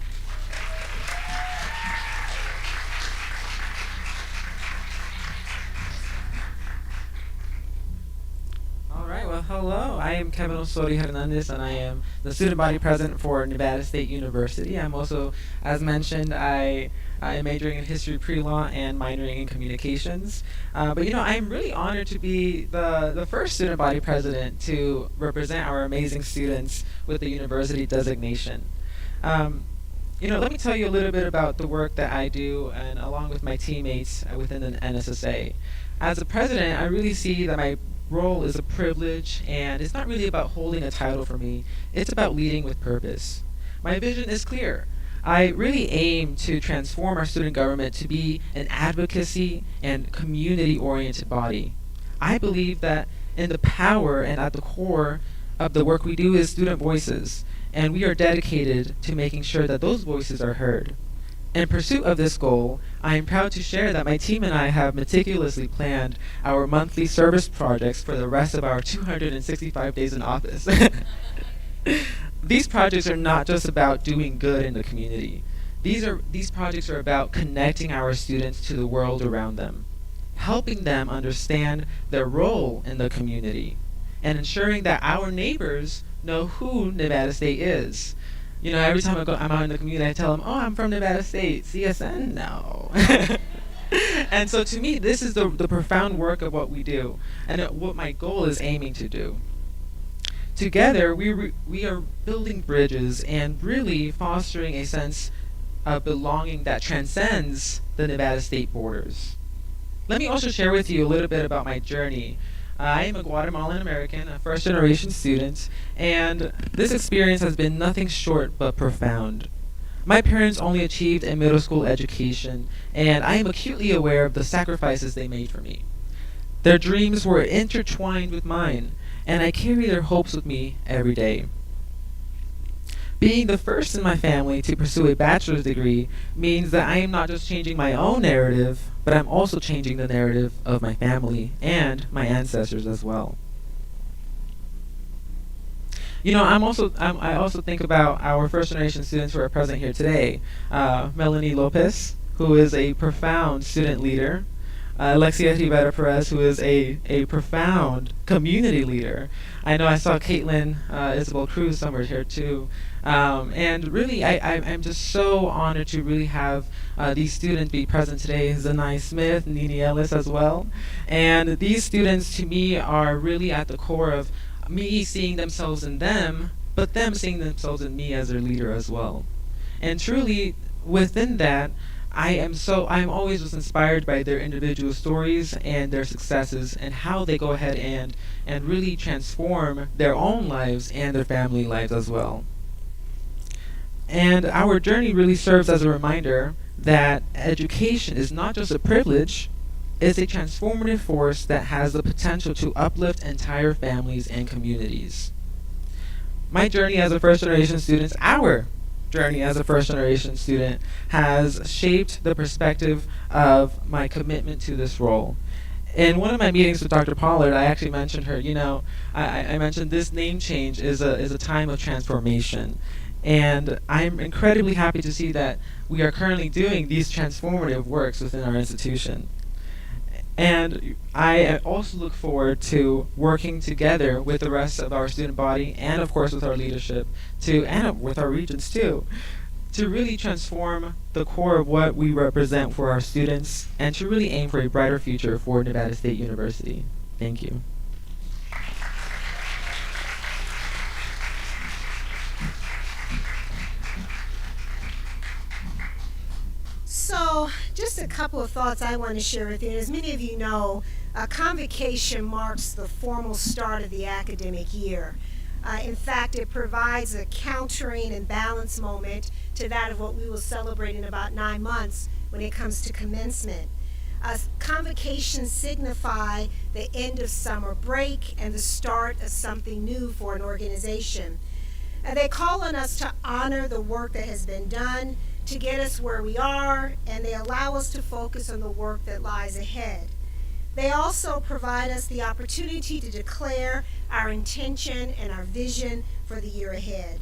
Well, hello. I am Kevin Osorio Hernandez, and I am the student body president for Nevada State University. I'm also, as mentioned, I am majoring in history pre-law and minoring in communications. But I'm really honored to be the first student body president to represent our amazing students with the university designation. Let me tell you a little bit about the work that I do, and along with my teammates within the NSSA. As a president, I really see that my role is a privilege, and it's not really about holding a title for me. It's about leading with purpose. My vision is clear. I really aim to transform our student government to be an advocacy and community-oriented body. I believe that in the power and at the core of the work we do is student voices, and we are dedicated to making sure that those voices are heard. In pursuit of this goal, I am proud to share that my team and I have meticulously planned our monthly service projects for the rest of our 265 days in office. These projects are not just about doing good in the community. These projects are about connecting our students to the world around them, helping them understand their role in the community, and ensuring that our neighbors know who Nevada State is. Every time I'm out in the community, I tell them, "Oh, I'm from Nevada State, CSN now." And so to me, this is the profound work of what we do, and what my goal is aiming to do. Together, we are building bridges and really fostering a sense of belonging that transcends the Nevada State borders. Let me also share with you a little bit about my journey. I am a Guatemalan American, a first-generation student, and this experience has been nothing short but profound. My parents only achieved a middle school education, and I am acutely aware of the sacrifices they made for me. Their dreams were intertwined with mine, and I carry their hopes with me every day. Being the first in my family to pursue a bachelor's degree means that I am not just changing my own narrative, but I'm also changing the narrative of my family and my ancestors as well. I also think about our first generation students who are present here today. Melanie Lopez, who is a profound student leader. Alexia Rivera Perez, who is a profound community leader. I know I saw Caitlin Isabel Cruz somewhere here too. And really, I'm just so honored to really have these students be present today. Zanai Smith, Nini Ellis as well. And these students to me are really at the core of me seeing themselves in them, but them seeing themselves in me as their leader as well. And truly, within that, I'm always just inspired by their individual stories and their successes and how they go ahead and really transform their own lives and their family lives as well. And our journey really serves as a reminder that education is not just a privilege, it's a transformative force that has the potential to uplift entire families and communities. My journey as a first-generation student, our journey as a first-generation student, has shaped the perspective of my commitment to this role. In one of my meetings with Dr. Pollard, I actually mentioned her. I mentioned this name change is a time of transformation. And I'm incredibly happy to see that we are currently doing these transformative works within our institution. And I also look forward to working together with the rest of our student body and, of course, with our leadership, and with our regents too, to really transform the core of what we represent for our students and to really aim for a brighter future for Nevada State University. Thank you. So, just a couple of thoughts I want to share with you. As many of you know, Convocation marks the formal start of the academic year. In fact, it provides a countering and balance moment to that of what we will celebrate in about 9 months when it comes to commencement. Convocations signify the end of summer break and the start of something new for an organization. They call on us to honor the work that has been done to get us where we are, and they allow us to focus on the work that lies ahead. They also provide us the opportunity to declare our intention and our vision for the year ahead.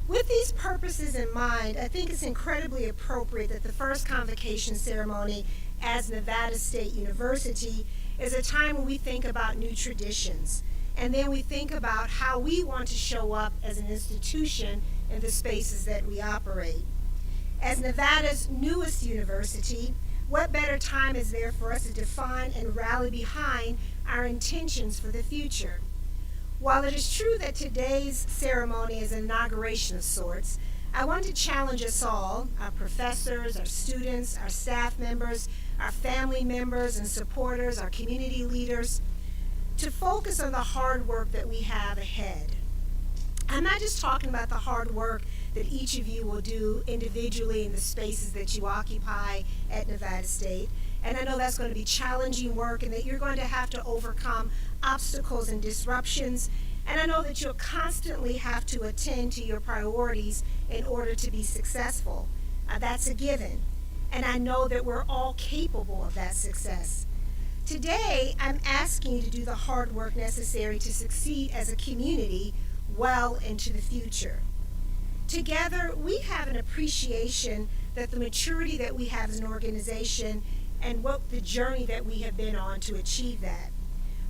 With these purposes in mind, I think it's incredibly appropriate that the first convocation ceremony as Nevada State University is a time when we think about new traditions, and then we think about how we want to show up as an institution in the spaces that we operate. As Nevada's newest university, what better time is there for us to define and rally behind our intentions for the future? While it is true that today's ceremony is an inauguration of sorts, I want to challenge us all, our professors, our students, our staff members, our family members and supporters, our community leaders, to focus on the hard work that we have ahead. I'm not just talking about the hard work that each of you will do individually in the spaces that you occupy at Nevada State. And I know that's going to be challenging work and that you're going to have to overcome obstacles and disruptions. And I know that you'll constantly have to attend to your priorities in order to be successful. That's a given. And I know that we're all capable of that success. Today, I'm asking you to do the hard work necessary to succeed as a community well into the future. Together, we have an appreciation that the maturity that we have as an organization and what the journey that we have been on to achieve that.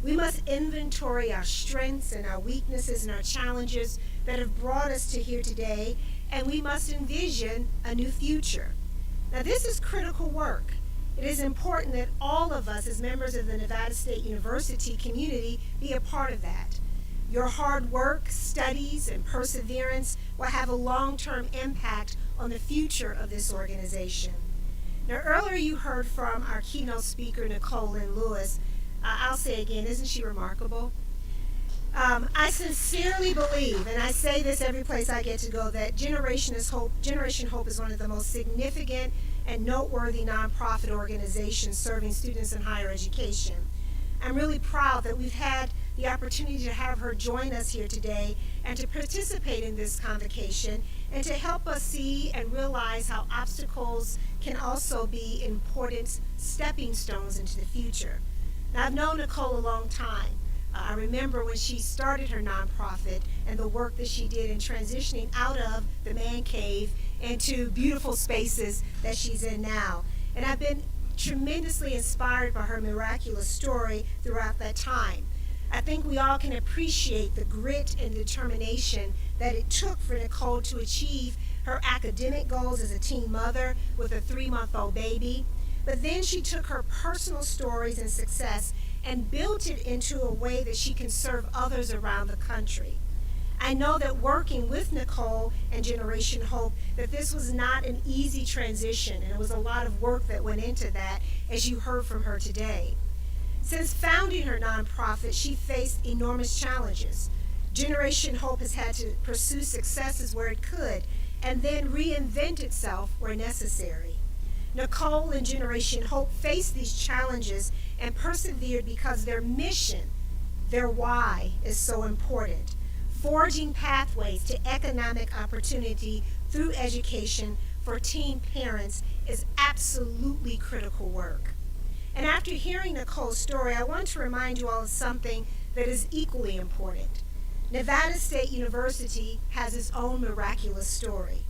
We must inventory our strengths and our weaknesses and our challenges that have brought us to here today, and we must envision a new future. Now, this is critical work. It is important that all of us as members of the Nevada State University community be a part of that. Your hard work, studies, and perseverance will have a long-term impact on the future of this organization. Now, earlier you heard from our keynote speaker, Nicole Lynn Lewis. I'll say again, isn't she remarkable? I sincerely believe, and I say this every place I get to go, that Generation Hope is one of the most significant and noteworthy nonprofit organizations serving students in higher education. I'm really proud that we've had the opportunity to have her join us here today and to participate in this convocation and to help us see and realize how obstacles can also be important stepping stones into the future. Now, I've known Nicole a long time. I remember when she started her nonprofit and the work that she did in transitioning out of the man cave into beautiful spaces that she's in now. And I've been tremendously inspired by her miraculous story throughout that time. I think we all can appreciate the grit and determination that it took for Nicole to achieve her academic goals as a teen mother with a 3-month-old baby. But then she took her personal stories and success and built it into a way that she can serve others around the country. I know that working with Nicole and Generation Hope, that this was not an easy transition, and it was a lot of work that went into that, as you heard from her today. Since founding her nonprofit, she faced enormous challenges. Generation Hope has had to pursue successes where it could, and then reinvent itself where necessary. Nicole and Generation Hope faced these challenges and persevered because their mission, their why, is so important. Forging pathways to economic opportunity through education for teen parents is absolutely critical work. And after hearing Nicole's story, I want to remind you all of something that is equally important. Nevada State University has its own miraculous story.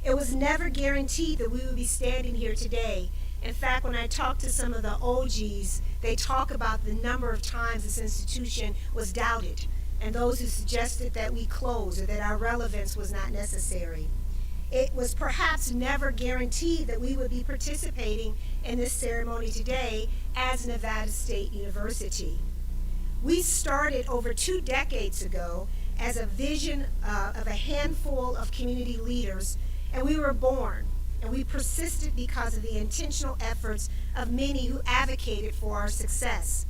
It was never guaranteed that we would be standing here today. In fact, when I talk to some of the OGs, they talk about the number of times this institution was doubted, and those who suggested that we close or that our relevance was not necessary. It was perhaps never guaranteed that we would be participating in this ceremony today as Nevada State University. We started over 2 decades ago as a vision of a handful of community leaders, and we were born, and we persisted because of the intentional efforts of many who advocated for our success.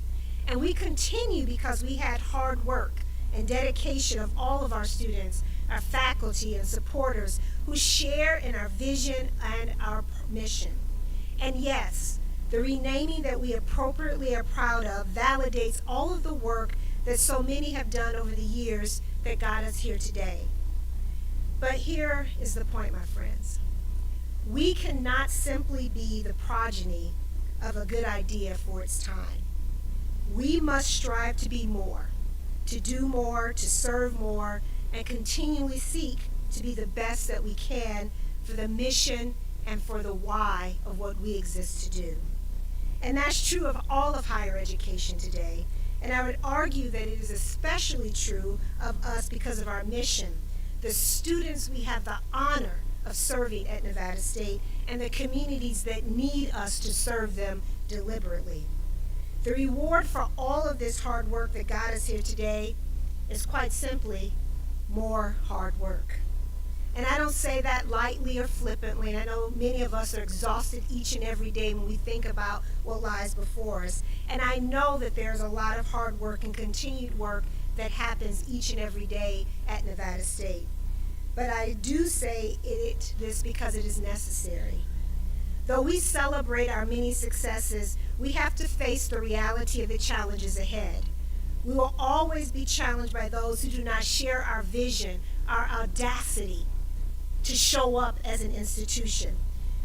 And we continue because we had hard work and dedication of all of our students, our faculty and supporters who share in our vision and our mission. And yes, the renaming that we appropriately are proud of validates all of the work that so many have done over the years that got us here today. But here is the point, my friends. We cannot simply be the progeny of a good idea for its time. We must strive to be more, to do more, to serve more, and continually seek to be the best that we can for the mission and for the why of what we exist to do. And that's true of all of higher education today. And I would argue that it is especially true of us because of our mission, the students we have the honor of serving at Nevada State, and the communities that need us to serve them deliberately. The reward for all of this hard work that got us here today is quite simply more hard work. And I don't say that lightly or flippantly, and I know many of us are exhausted each and every day when we think about what lies before us. And I know that there's a lot of hard work and continued work that happens each and every day at Nevada State. But I do say this because it is necessary. Though we celebrate our many successes, we have to face the reality of the challenges ahead. We will always be challenged by those who do not share our vision, our audacity to show up as an institution.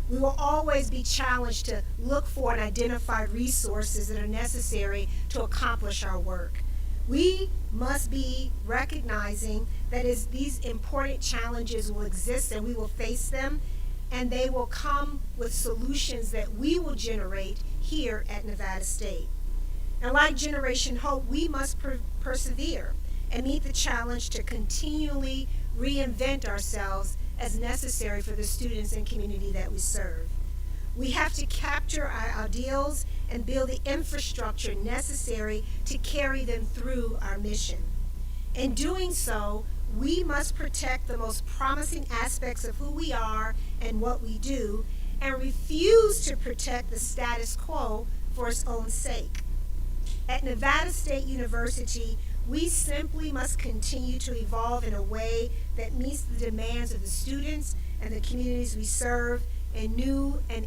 We will always be challenged to look for and identify resources that are necessary to accomplish our work. We must be recognizing that as these important challenges will exist and we will face them, and they will come with solutions that we will generate here at Nevada State. And like Generation Hope, we must persevere and meet the challenge to continually reinvent ourselves as necessary for the students and community that we serve. We have to capture our ideals and build the infrastructure necessary to carry them through our mission. In doing so, we must protect the most promising aspects of who we are and what we do, and refuse to protect the status quo for its own sake. At Nevada State University, we simply must continue to evolve in a way that meets the demands of the students and the communities we serve in new and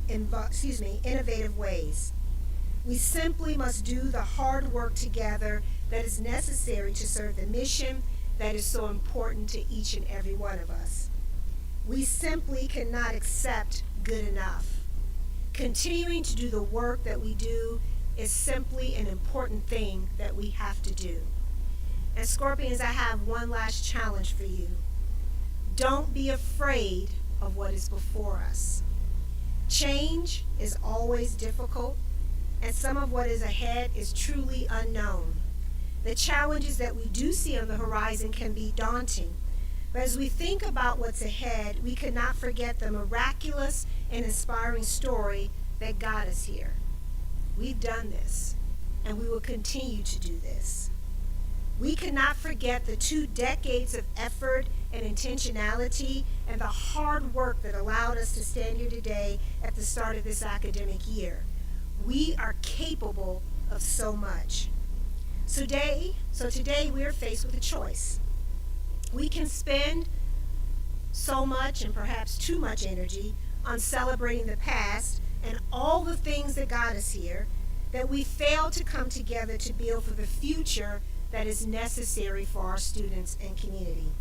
innovative ways. We simply must do the hard work together that is necessary to serve the mission that is so important to each and every one of us. We simply cannot accept good enough. Continuing to do the work that we do is simply an important thing that we have to do. And Scorpions, I have one last challenge for you. Don't be afraid of what is before us. Change is always difficult, and some of what is ahead is truly unknown. The challenges that we do see on the horizon can be daunting, but as we think about what's ahead, we cannot forget the miraculous and inspiring story that got us here. We've done this, and we will continue to do this. We cannot forget the 2 decades of effort and intentionality and the hard work that allowed us to stand here today at the start of this academic year. We are capable of so much. So today we are faced with a choice. We can spend so much and perhaps too much energy on celebrating the past and all the things that got us here, that we fail to come together to build for the future that is necessary for our students and community.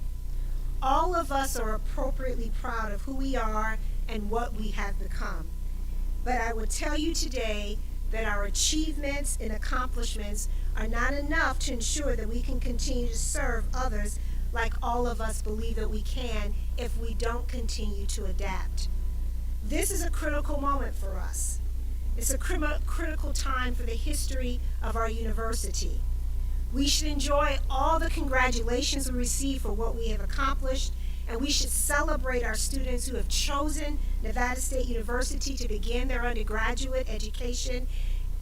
All of us are appropriately proud of who we are and what we have become. But I will tell you today that our achievements and accomplishments are not enough to ensure that we can continue to serve others like all of us believe that we can if we don't continue to adapt. This is a critical moment for us. It's a critical time for the history of our university. We should enjoy all the congratulations we receive for what we have accomplished, and we should celebrate our students who have chosen Nevada State University to begin their undergraduate education,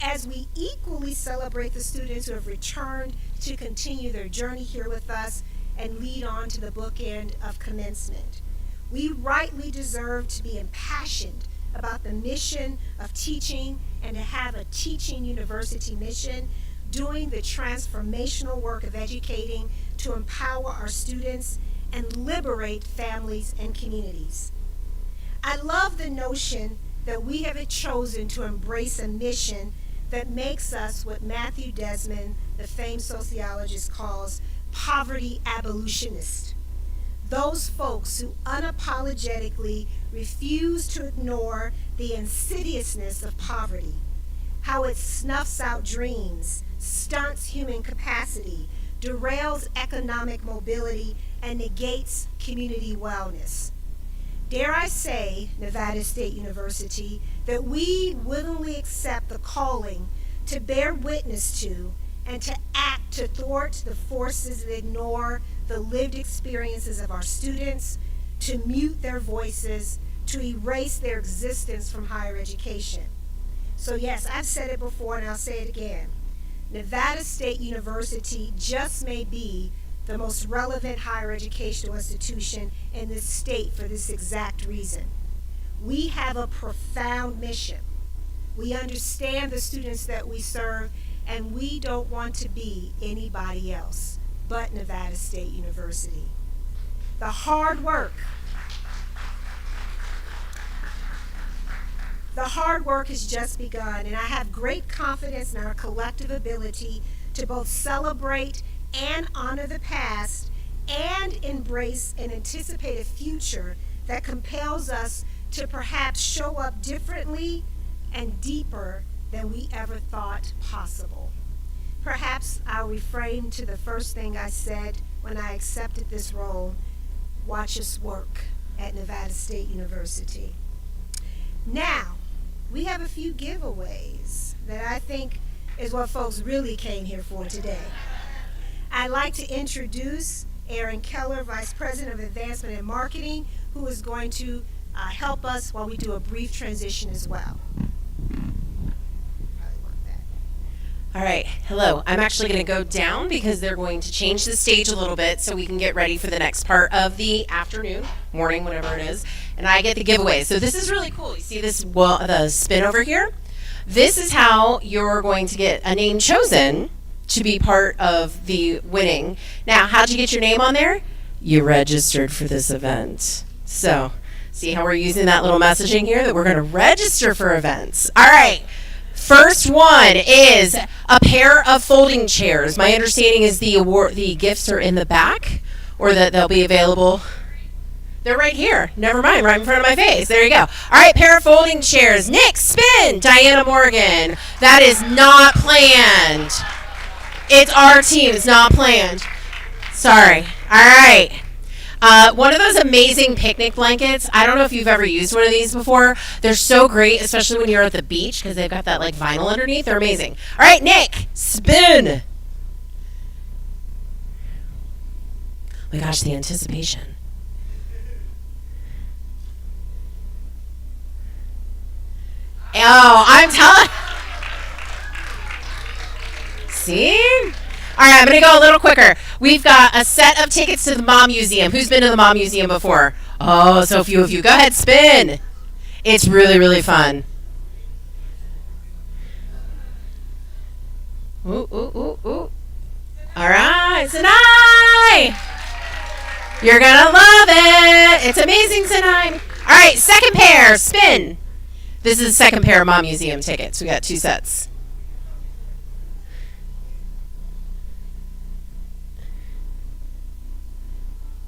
as we equally celebrate the students who have returned to continue their journey here with us and lead on to the bookend of commencement. We rightly deserve to be impassioned about the mission of teaching and to have a teaching university mission, doing the transformational work of educating to empower our students and liberate families and communities. I love the notion that we have chosen to embrace a mission that makes us what Matthew Desmond, the famed sociologist, calls poverty abolitionists. Those folks who unapologetically refuse to ignore the insidiousness of poverty, how it snuffs out dreams, stunts human capacity, derails economic mobility, and negates community wellness. Dare I say, Nevada State University, that we willingly accept the calling to bear witness to and to act to thwart the forces that ignore the lived experiences of our students, to mute their voices, to erase their existence from higher education. So yes, I've said it before and I'll say it again. Nevada State University just may be the most relevant higher educational institution in this state for this exact reason. We have a profound mission. We understand the students that we serve, and we don't want to be anybody else but Nevada State University. The hard work has just begun, and I have great confidence in our collective ability to both celebrate and honor the past and embrace and anticipate a future that compels us to perhaps show up differently and deeper than we ever thought possible. Perhaps I'll refrain to the first thing I said when I accepted this role: watch us work at Nevada State University. Now, we have a few giveaways that I think is what folks really came here for today. I'd like to introduce Aaron Keller, Vice President of Advancement and Marketing, who is going to help us while we do a brief transition as well. All right, hello. I'm actually going to go down because they're going to change the stage a little bit so we can get ready for the next part of the afternoon, morning, whatever it is, and I get the giveaway. So this is really cool. You see this, the spin over here? This is how you're going to get a name chosen to be part of the winning. Now, how'd you get your name on there? You registered for this event. So, see how we're using that little messaging here that we're going to register for events. All right. First one is a pair of folding chairs. My understanding is the gifts are in the back, or that they'll be available. They're right here. Never mind, right in front of my face. There you go. All right, pair of folding chairs. Nick, spin. Diana Morgan. That is not planned. It's our team. It's not planned. Sorry. All right. One of those amazing picnic blankets. I don't know if you've ever used one of these before. They're so great, especially when you're at the beach, because they've got that like vinyl underneath. They're amazing. All right, Nick, spin. Oh my gosh, the anticipation. Oh, I'm telling. See? All right, I'm going to go a little quicker. We've got a set of tickets to the Mom Museum. Who's been to the Mom Museum before? Oh, so few of you. Go ahead, spin. It's really, really fun. Ooh, ooh, ooh, ooh. All right, Sinai. You're going to love it. It's amazing, Sinai. All right, second pair, spin. This is the second pair of Mom Museum tickets. We got 2 sets.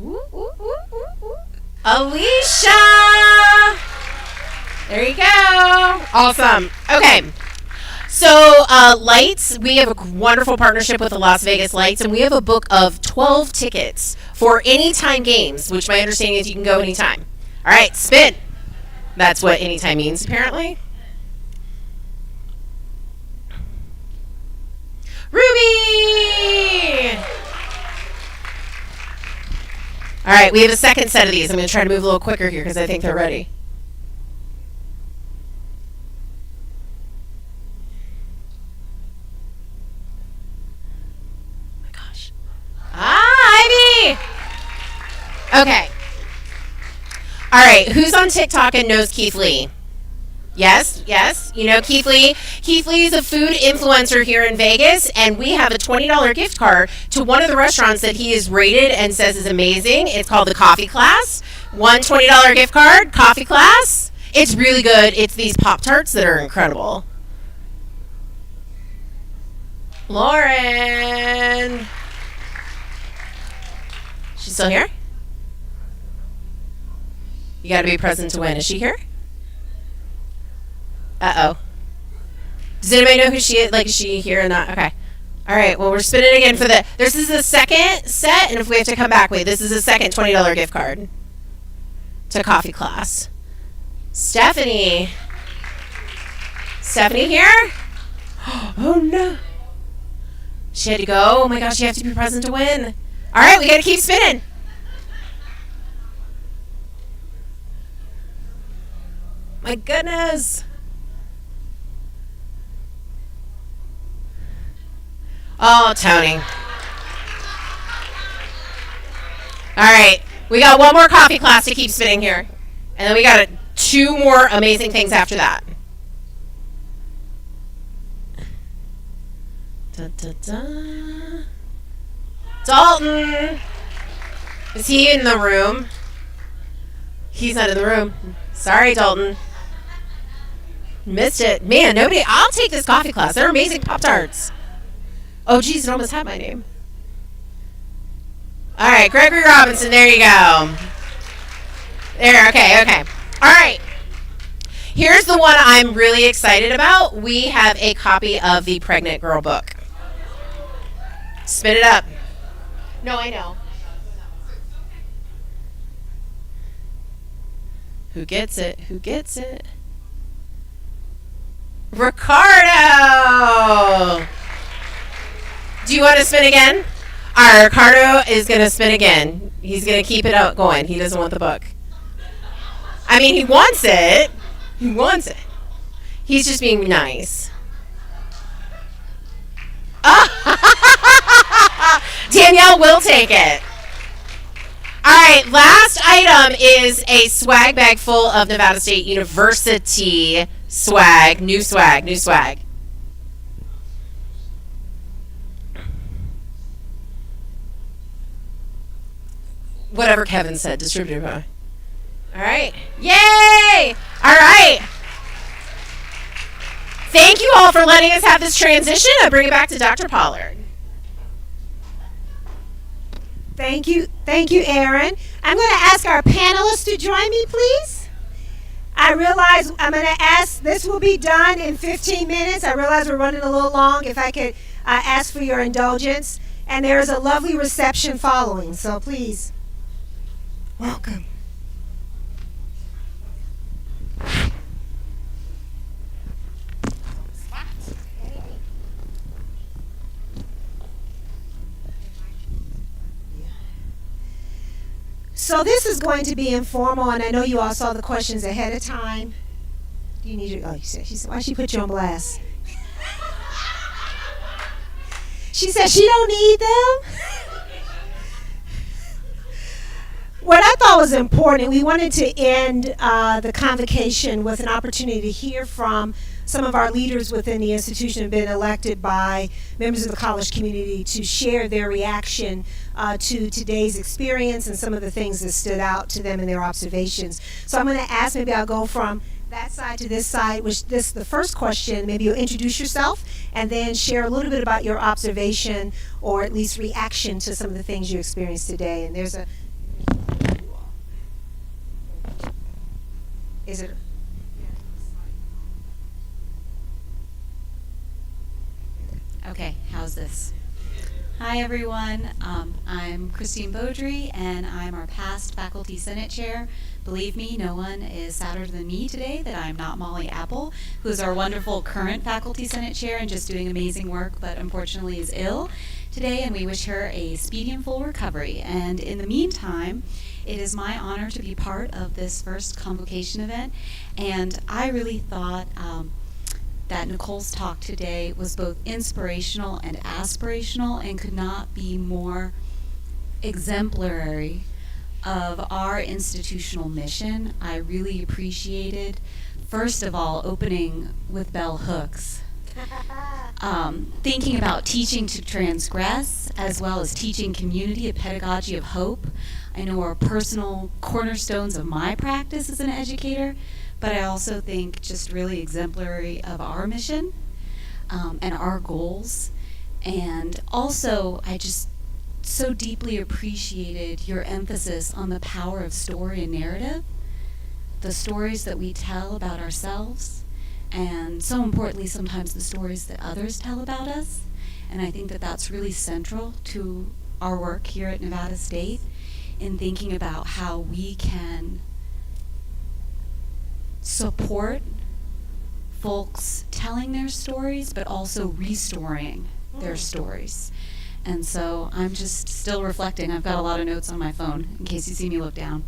Ooh, ooh, ooh, ooh, ooh. Alicia! There you go. Awesome. Okay. So, lights, we have a wonderful partnership with the Las Vegas Lights, and we have a book of 12 tickets for anytime games, which my understanding is you can go anytime. All right, spin. That's what anytime means, apparently. Ruby! All right, we have a second set of these. I'm going to try to move a little quicker here because I think they're ready. Ivy! Okay. All right, who's on TikTok and knows Keith Lee? Yes, yes. You know Keith Lee? Keith Lee is a food influencer here in Vegas, and we have a $20 gift card to one of the restaurants that he is rated and says is amazing. It's called the Coffee Class. One $20 gift card, Coffee Class. It's really good. It's these Pop-Tarts that are incredible. Lauren. She's still here? You got to be present to win. Is she here? Uh-oh. Does anybody know who she is? Like, is she here or not? Okay. All right. Well, we're spinning again for this is the second set, and if we have to come back, this is the second $20 gift card to Coffee Class. Stephanie. Stephanie here? Oh, no. She had to go. Oh, my gosh. You have to be present to win. All right, we got to keep spinning. My goodness. Oh, Tony. All right, we got one more Coffee Class to keep spinning here. And then we got 2 more amazing things after that. Da, da, da. Dalton! Is he in the room? He's not in the room. Sorry, Dalton. Missed it. Man, nobody. I'll take this Coffee Class. They're amazing Pop-Tarts. Oh, geez, it almost had my name. All right, Gregory Robinson. There you go. There, okay. All right. Here's the one I'm really excited about. We have a copy of the Pregnant Girl book. Spin it up. No, I know. Who gets it? Who gets it? Ricardo! Do you want to spin again? All right, Ricardo is going to spin again. He's going to keep it out going. He doesn't want the book. I mean, he wants it. He wants it. He's just being nice. Danielle will take it. All right, last item is a swag bag full of Nevada State University swag. New swag. Whatever Kevin said, distributed by. All right. Yay! All right. Thank you all for letting us have this transition. I bring it back to Dr. Pollard. Thank you, Aaron. I'm going to ask our panelists to join me, please. I realize I'm going to ask, this will be done in 15 minutes. I realize we're running a little long. If I could ask for your indulgence. And there is a lovely reception following, so please, welcome. So this is going to be informal, and I know you all saw the questions ahead of time. Do you need your? Oh, she said, why she put you on blast? She said she don't need them. What I thought was important, we wanted to end the convocation with an opportunity to hear from some of our leaders within the institution have been elected by members of the college community to share their reaction to today's experience and some of the things that stood out to them in their observations. So I'm going to ask, maybe I'll go from that side to this side, which this the first question. Maybe you'll introduce yourself and then share a little bit about your observation or at least reaction to some of the things you experienced today. And there's a, is it? Okay, how's this? Hi everyone, I'm Christine Beaudry and I'm our past Faculty Senate Chair. Believe me, no one is sadder than me today that I'm not Molly Apple, who is our wonderful current Faculty Senate Chair and just doing amazing work, but unfortunately is ill today, and we wish her a speedy and full recovery. And in the meantime, it is my honor to be part of this first Convocation event, and I really thought that Nicole's talk today was both inspirational and aspirational and could not be more exemplary of our institutional mission. I really appreciated, first of all, opening with bell hooks. Thinking about teaching to transgress as well as teaching community, a pedagogy of hope, I know are personal cornerstones of my practice as an educator, but I also think just really exemplary of our mission and our goals. And also, I just so deeply appreciated your emphasis on the power of story and narrative, the stories that we tell about ourselves, and so importantly, sometimes the stories that others tell about us. And I think that that's really central to our work here at Nevada State in thinking about how we can support folks telling their stories, but also restoring their stories. And so I'm just still reflecting. I've got a lot of notes on my phone in case you see me look down.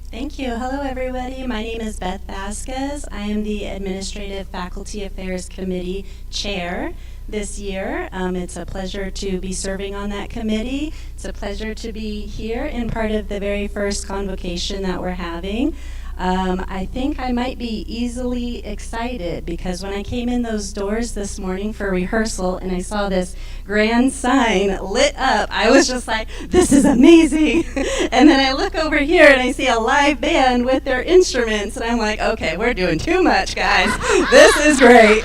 Thank you. Hello, everybody. My name is Beth Vasquez. I am the Administrative Faculty Affairs Committee Chair this year. It's a pleasure to be serving on that committee. It's a pleasure to be here in part of the very first convocation that we're having. I think I might be easily excited because when I came in those doors this morning for rehearsal and I saw this grand sign lit up, I was just like, this is amazing. And then I look over here and I see a live band with their instruments and I'm like, okay, we're doing too much, guys. This is great.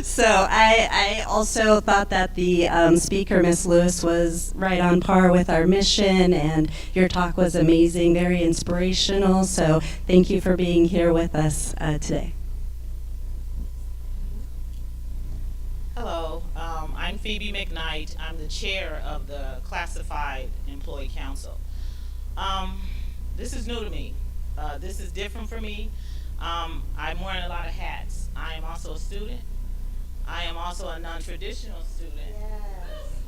So I also thought that the speaker, Ms. Lewis, was right on par with our mission, and your talk was amazing, very inspirational. So thank you for being here with us today. Hello, I'm Phoebe McKnight. I'm the chair of the Classified Employee Council. This is new to me. This is different for me. I'm wearing a lot of hats. I am also a student. I am also a non-traditional student. Yes.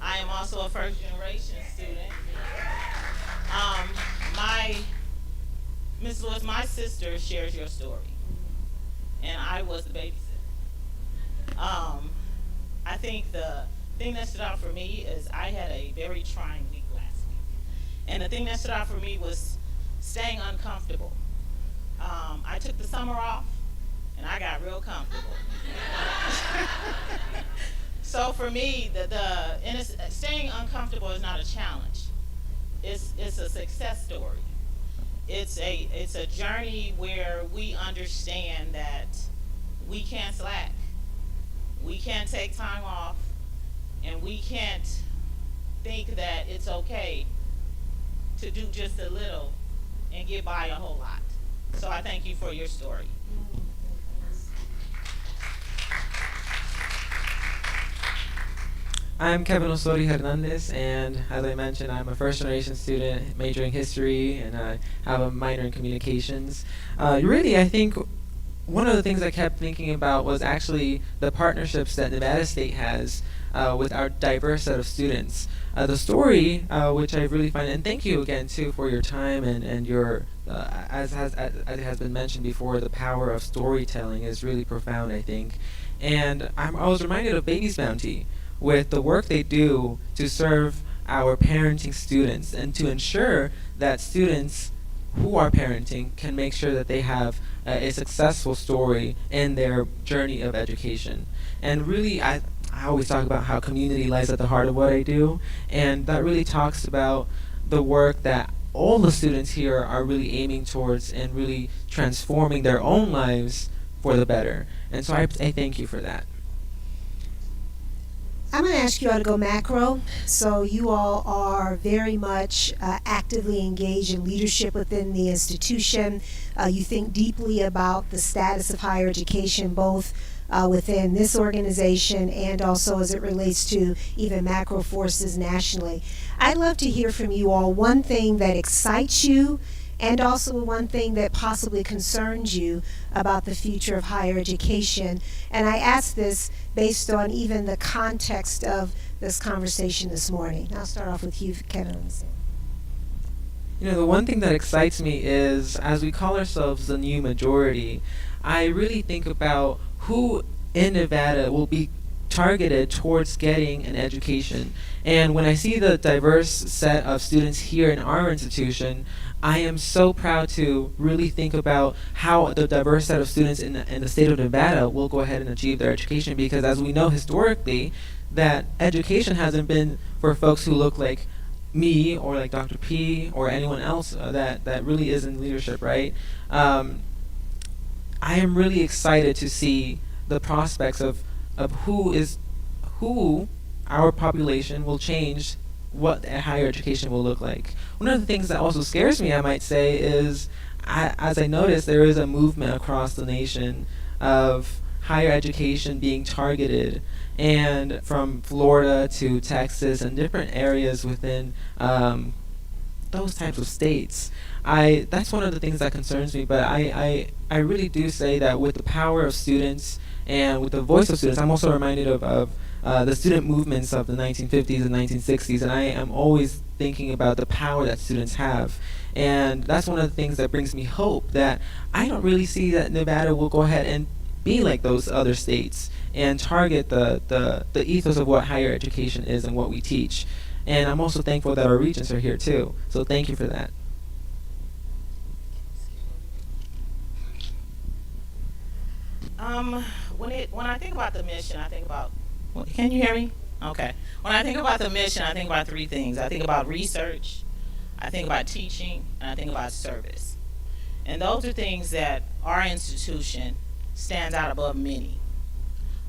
I am also a first-generation student. Ms. Lewis, my sister shares your story, and I was the babysitter. I think the thing that stood out for me is I had a very trying week last week, and the thing that stood out for me was staying uncomfortable. I took the summer off, and I got real comfortable. So for me, staying uncomfortable is not a challenge. It's a success story. It's a journey where we understand that we can't slack. We can't take time off, and we can't think that it's okay to do just a little and get by a whole lot. So I thank you for your story. I'm Kevin Osori Hernandez, and as I mentioned, I'm a first-generation student majoring in history, and I have a minor in communications. Really, I think one of the things I kept thinking about was actually the partnerships that Nevada State has with our diverse set of students. The story, which I really find, and thank you again too for your time and your, as it has been mentioned before, the power of storytelling is really profound, I think. And I was reminded of Baby's Bounty, with the work they do to serve our parenting students and to ensure that students who are parenting can make sure that they have a successful story in their journey of education. And really, I always talk about how community lies at the heart of what I do, and that really talks about the work that all the students here are really aiming towards and really transforming their own lives for the better. And so I thank you for that. I'm going to ask you all to go macro. So you all are very much actively engaged in leadership within the institution. You think deeply about the status of higher education, both within this organization and also as it relates to even macro forces nationally. I'd love to hear from you all one thing that excites you and also one thing that possibly concerns you about the future of higher education. And I ask this based on even the context of this conversation this morning. I'll start off with you, Kevin. You know, the one thing that excites me is, as we call ourselves the new majority, I really think about who in Nevada will be targeted towards getting an education. And when I see the diverse set of students here in our institution, I am so proud to really think about how the diverse set of students in the state of Nevada will go ahead and achieve their education, because as we know historically, that education hasn't been for folks who look like me or like Dr. P or anyone else that really is in leadership, right? I am really excited to see the prospects of who our population will change what a higher education will look like. One of the things that also scares me, I might say, is as I notice there is a movement across the nation of higher education being targeted, and from Florida to Texas and different areas within those types of states. That's one of the things that concerns me, but I really do say that with the power of students and with the voice of students, I'm also reminded of the student movements of the 1950s and 1960s, and I am always thinking about the power that students have. And that's one of the things that brings me hope, that I don't really see that Nevada will go ahead and be like those other states and target the ethos of what higher education is and what we teach. And I'm also thankful that our regents are here too, so thank you for that. When I think about the mission, I think about, can you hear me? Okay. When I think about the mission, I think about three things. I think about research, I think about teaching, and I think about service. And those are things that our institution stands out above many.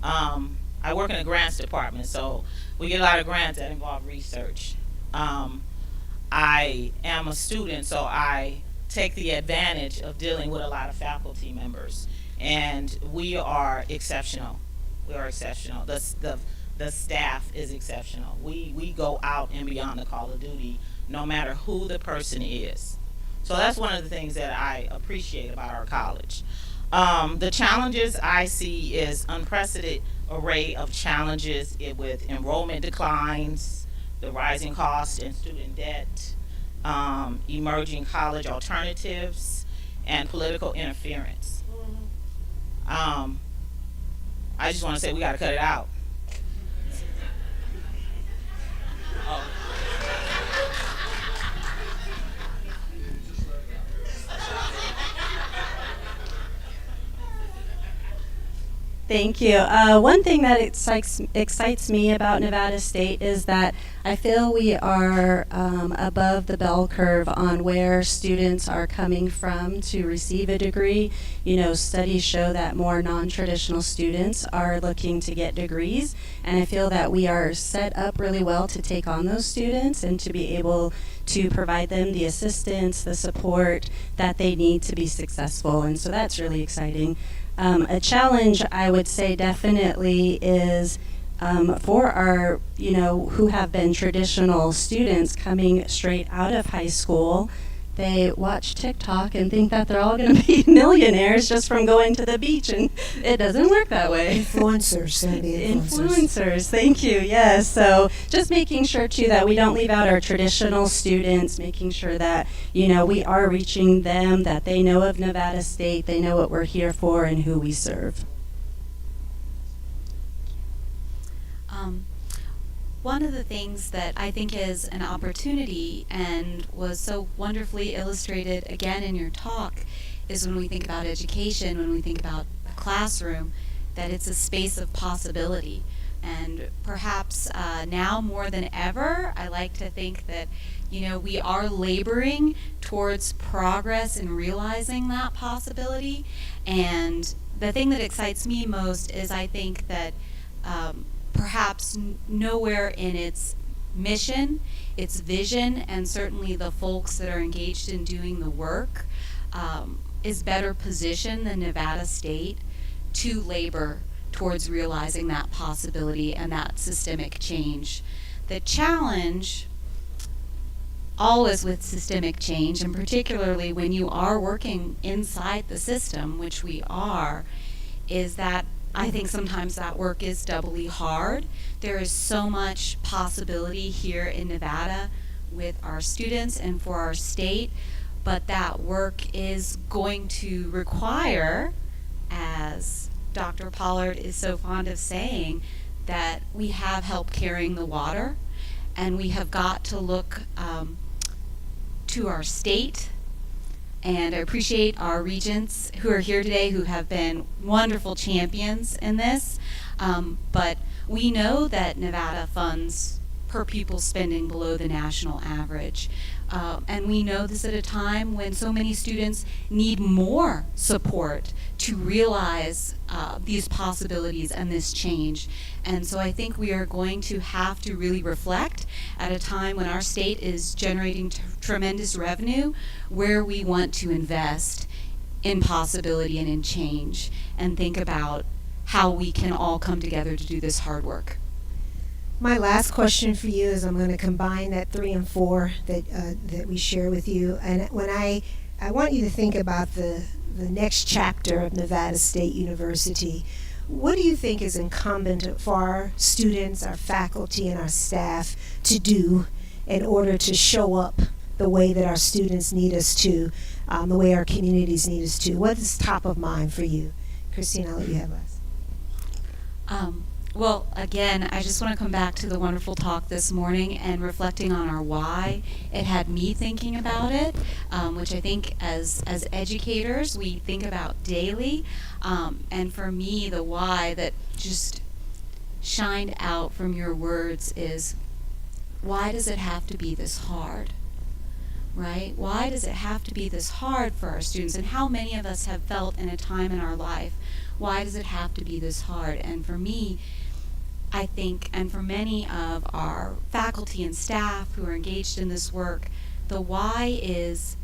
I work in the grants department, so we get a lot of grants that involve research. I am a student, so I take the advantage of dealing with a lot of faculty members, and we are exceptional. We are exceptional. The staff is exceptional. We go out and beyond the call of duty, no matter who the person is. So that's one of the things that I appreciate about our college. The challenges I see is unprecedented array of challenges with enrollment declines, the rising cost and student debt, emerging college alternatives, and political interference. I just want to say we got to cut it out. Thank you. One thing that excites me about Nevada State is that I feel we are above the bell curve on where students are coming from to receive a degree. You know, studies show that more non-traditional students are looking to get degrees, and I feel that we are set up really well to take on those students and to be able to provide them the assistance, the support that they need to be successful, and so that's really exciting. A challenge, I would say, definitely is for our, who have been traditional students coming straight out of high school. They watch TikTok and think that they're all going to be millionaires just from going to the beach, and it doesn't work that way. Influencers. Influencers, thank you, yes. So just making sure, too, that we don't leave out our traditional students, making sure that, we are reaching them, that they know of Nevada State, they know what we're here for and who we serve. One of the things that I think is an opportunity and was so wonderfully illustrated again in your talk is when we think about education, when we think about a classroom, that it's a space of possibility. And perhaps now more than ever, I like to think that, we are laboring towards progress in realizing that possibility. And the thing that excites me most is I think that perhaps nowhere in its mission, its vision, and certainly the folks that are engaged in doing the work is better positioned than Nevada State to labor towards realizing that possibility and that systemic change. The challenge always with systemic change, and particularly when you are working inside the system, which we are, is that I think sometimes that work is doubly hard. There is so much possibility here in Nevada with our students and for our state, but that work is going to require, as Dr. Pollard is so fond of saying, that we have help carrying the water, and we have got to look to our state. And I appreciate our regents who are here today who have been wonderful champions in this. But we know that Nevada funds per pupil spending below the national average. And we know this at a time when so many students need more support to realize these possibilities and this change. And so I think we are going to have to really reflect at a time when our state is generating tremendous revenue where we want to invest in possibility and in change, and think about how we can all come together to do this hard work. My last question for you is I'm going to combine that 3 and 4 that we share with you. And when I want you to think about the next chapter of Nevada State University. What do you think is incumbent for our students, our faculty, and our staff to do in order to show up the way that our students need us to, the way our communities need us to? What is top of mind for you? Christine, I'll let you have last. Well, again, I just want to come back to the wonderful talk this morning and reflecting on our why. It had me thinking about it, which I think as educators we think about daily. And for me, the why that just shined out from your words is, why does it have to be this hard? Right? Why does it have to be this hard for our students? And how many of us have felt in a time in our life, why does it have to be this hard? And for me, I think, and for many of our faculty and staff who are engaged in this work, the why is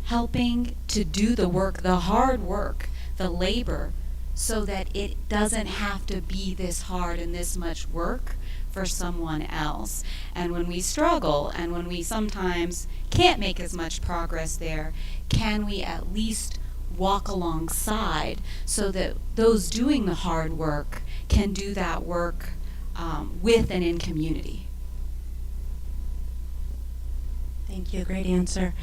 helping to do the work, the hard work, the labor, so that it doesn't have to be this hard and this much work for someone else. And when we struggle and when we sometimes can't make as much progress there, can we at least walk alongside so that those doing the hard work can do that work with and in community? Thank you, great answer.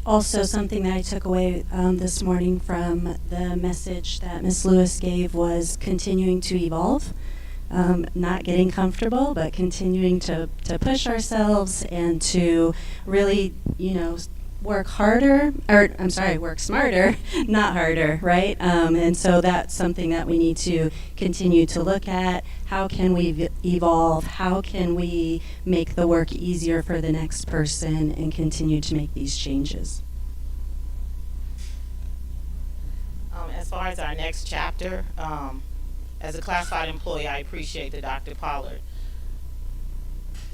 Also, something that I took away this morning from the message that Ms. Lewis gave was continuing to evolve, not getting comfortable, but continuing to push ourselves and to really, work harder, work smarter, not harder, right? And so that's something that we need to continue to look at. How can we evolve? How can we make the work easier for the next person and continue to make these changes? As far as our next chapter, as a classified employee, I appreciate that Dr. Pollard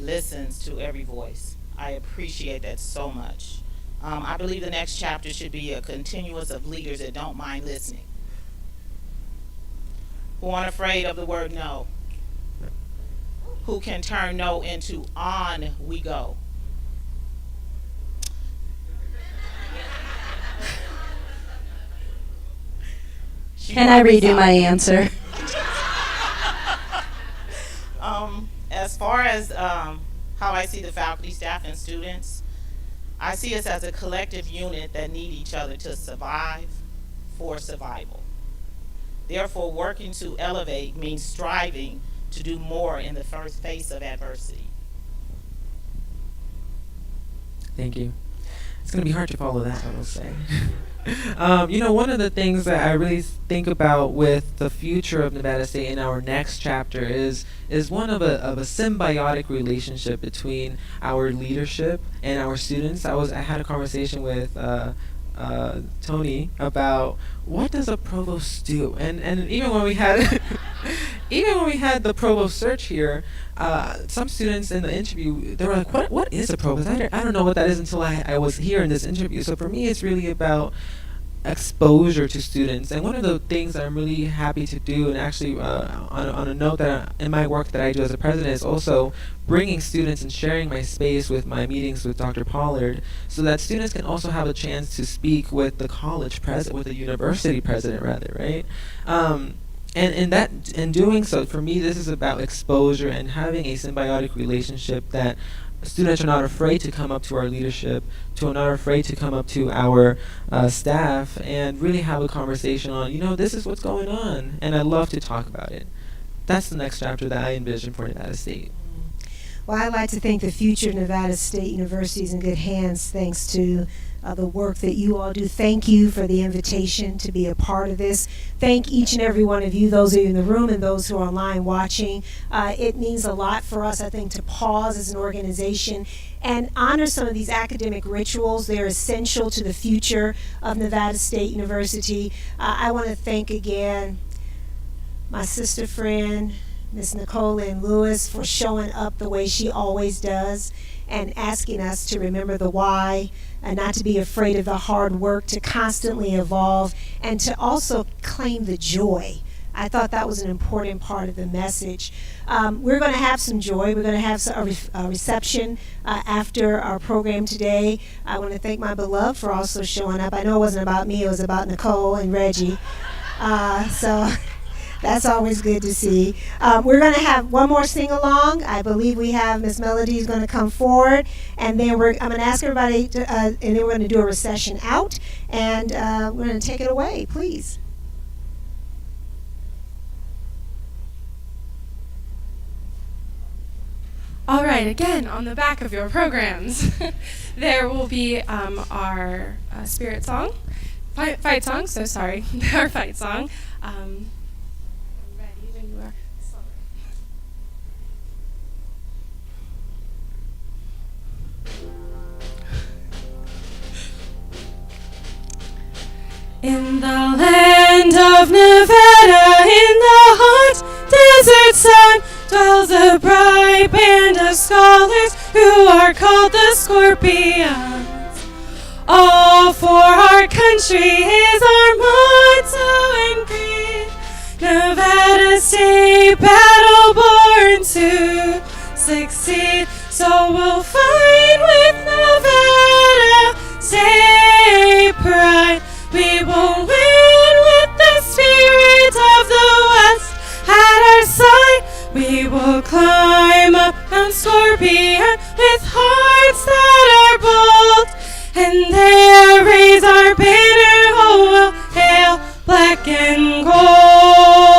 listens to every voice. I appreciate that so much. I believe the next chapter should be a continuous of leaders that don't mind listening, who aren't afraid of the word no, who can turn no into on we go. Can I redo my answer? As far as how I see the faculty, staff, and students, I see us as a collective unit that need each other to survive for survival. Therefore, working to elevate means striving to do more in the first face of adversity. Thank you. it's going to be hard to follow that, I will say. One of the things that I really think about with the future of Nevada State in our next chapter is one of a symbiotic relationship between our leadership and our students. I had a conversation with Tony about what does a provost do, and even when we had the provost search here, some students in the interview, they were like, what is a provost? I don't know what that is until I was here in this interview. So for me, it's really about exposure to students. And one of the things that I'm really happy to do, and actually on a note that in my work that I do as a president, is also bringing students and sharing my space with my meetings with Dr. Pollard, so that students can also have a chance to speak with the college president, with the university president rather, right? And doing so, for me, this is about exposure and having a symbiotic relationship that students are not afraid to come up to our leadership, not afraid to come up to our staff and really have a conversation on, this is what's going on, and I love to talk about it. That's the next chapter that I envision for Nevada State. Well, I'd like to think the future of Nevada State University is in good hands thanks to the work that you all do. Thank you for the invitation to be a part of this. Thank each and every one of you, those of you in the room and those who are online watching. It means a lot for us, I think, to pause as an organization and honor some of these academic rituals. They're essential to the future of Nevada State University. I want to thank again my sister friend, Miss Nicole Lynn Lewis, for showing up the way she always does and asking us to remember the why and not to be afraid of the hard work, to constantly evolve, and to also claim the joy. I thought that was an important part of the message. We're going to have some joy. We're going to have a reception after our program today. I want to thank my beloved for also showing up. I know it wasn't about me. It was about Nicole and Reggie. So that's always good to see. We're going to have one more sing-along. I believe we have Miss Melody is going to come forward, and then I'm going to ask everybody, and then we're going to do a recession out, and we're going to take it away, please. All right, again, on the back of your programs, there will be our spirit song, fight song, so sorry, our fight song. In the land of Nevada, in the hot desert sun, dwells a bright band of scholars who are called the Scorpions. All for our country is our motto and creed. Nevada State, battle born to succeed. So we'll fight with Nevada State pride. We will win with the spirit of the West at our side. We will climb up Mount Scorpion with hearts that are bold, and there raise our banner. Oh, we'll hail black and gold.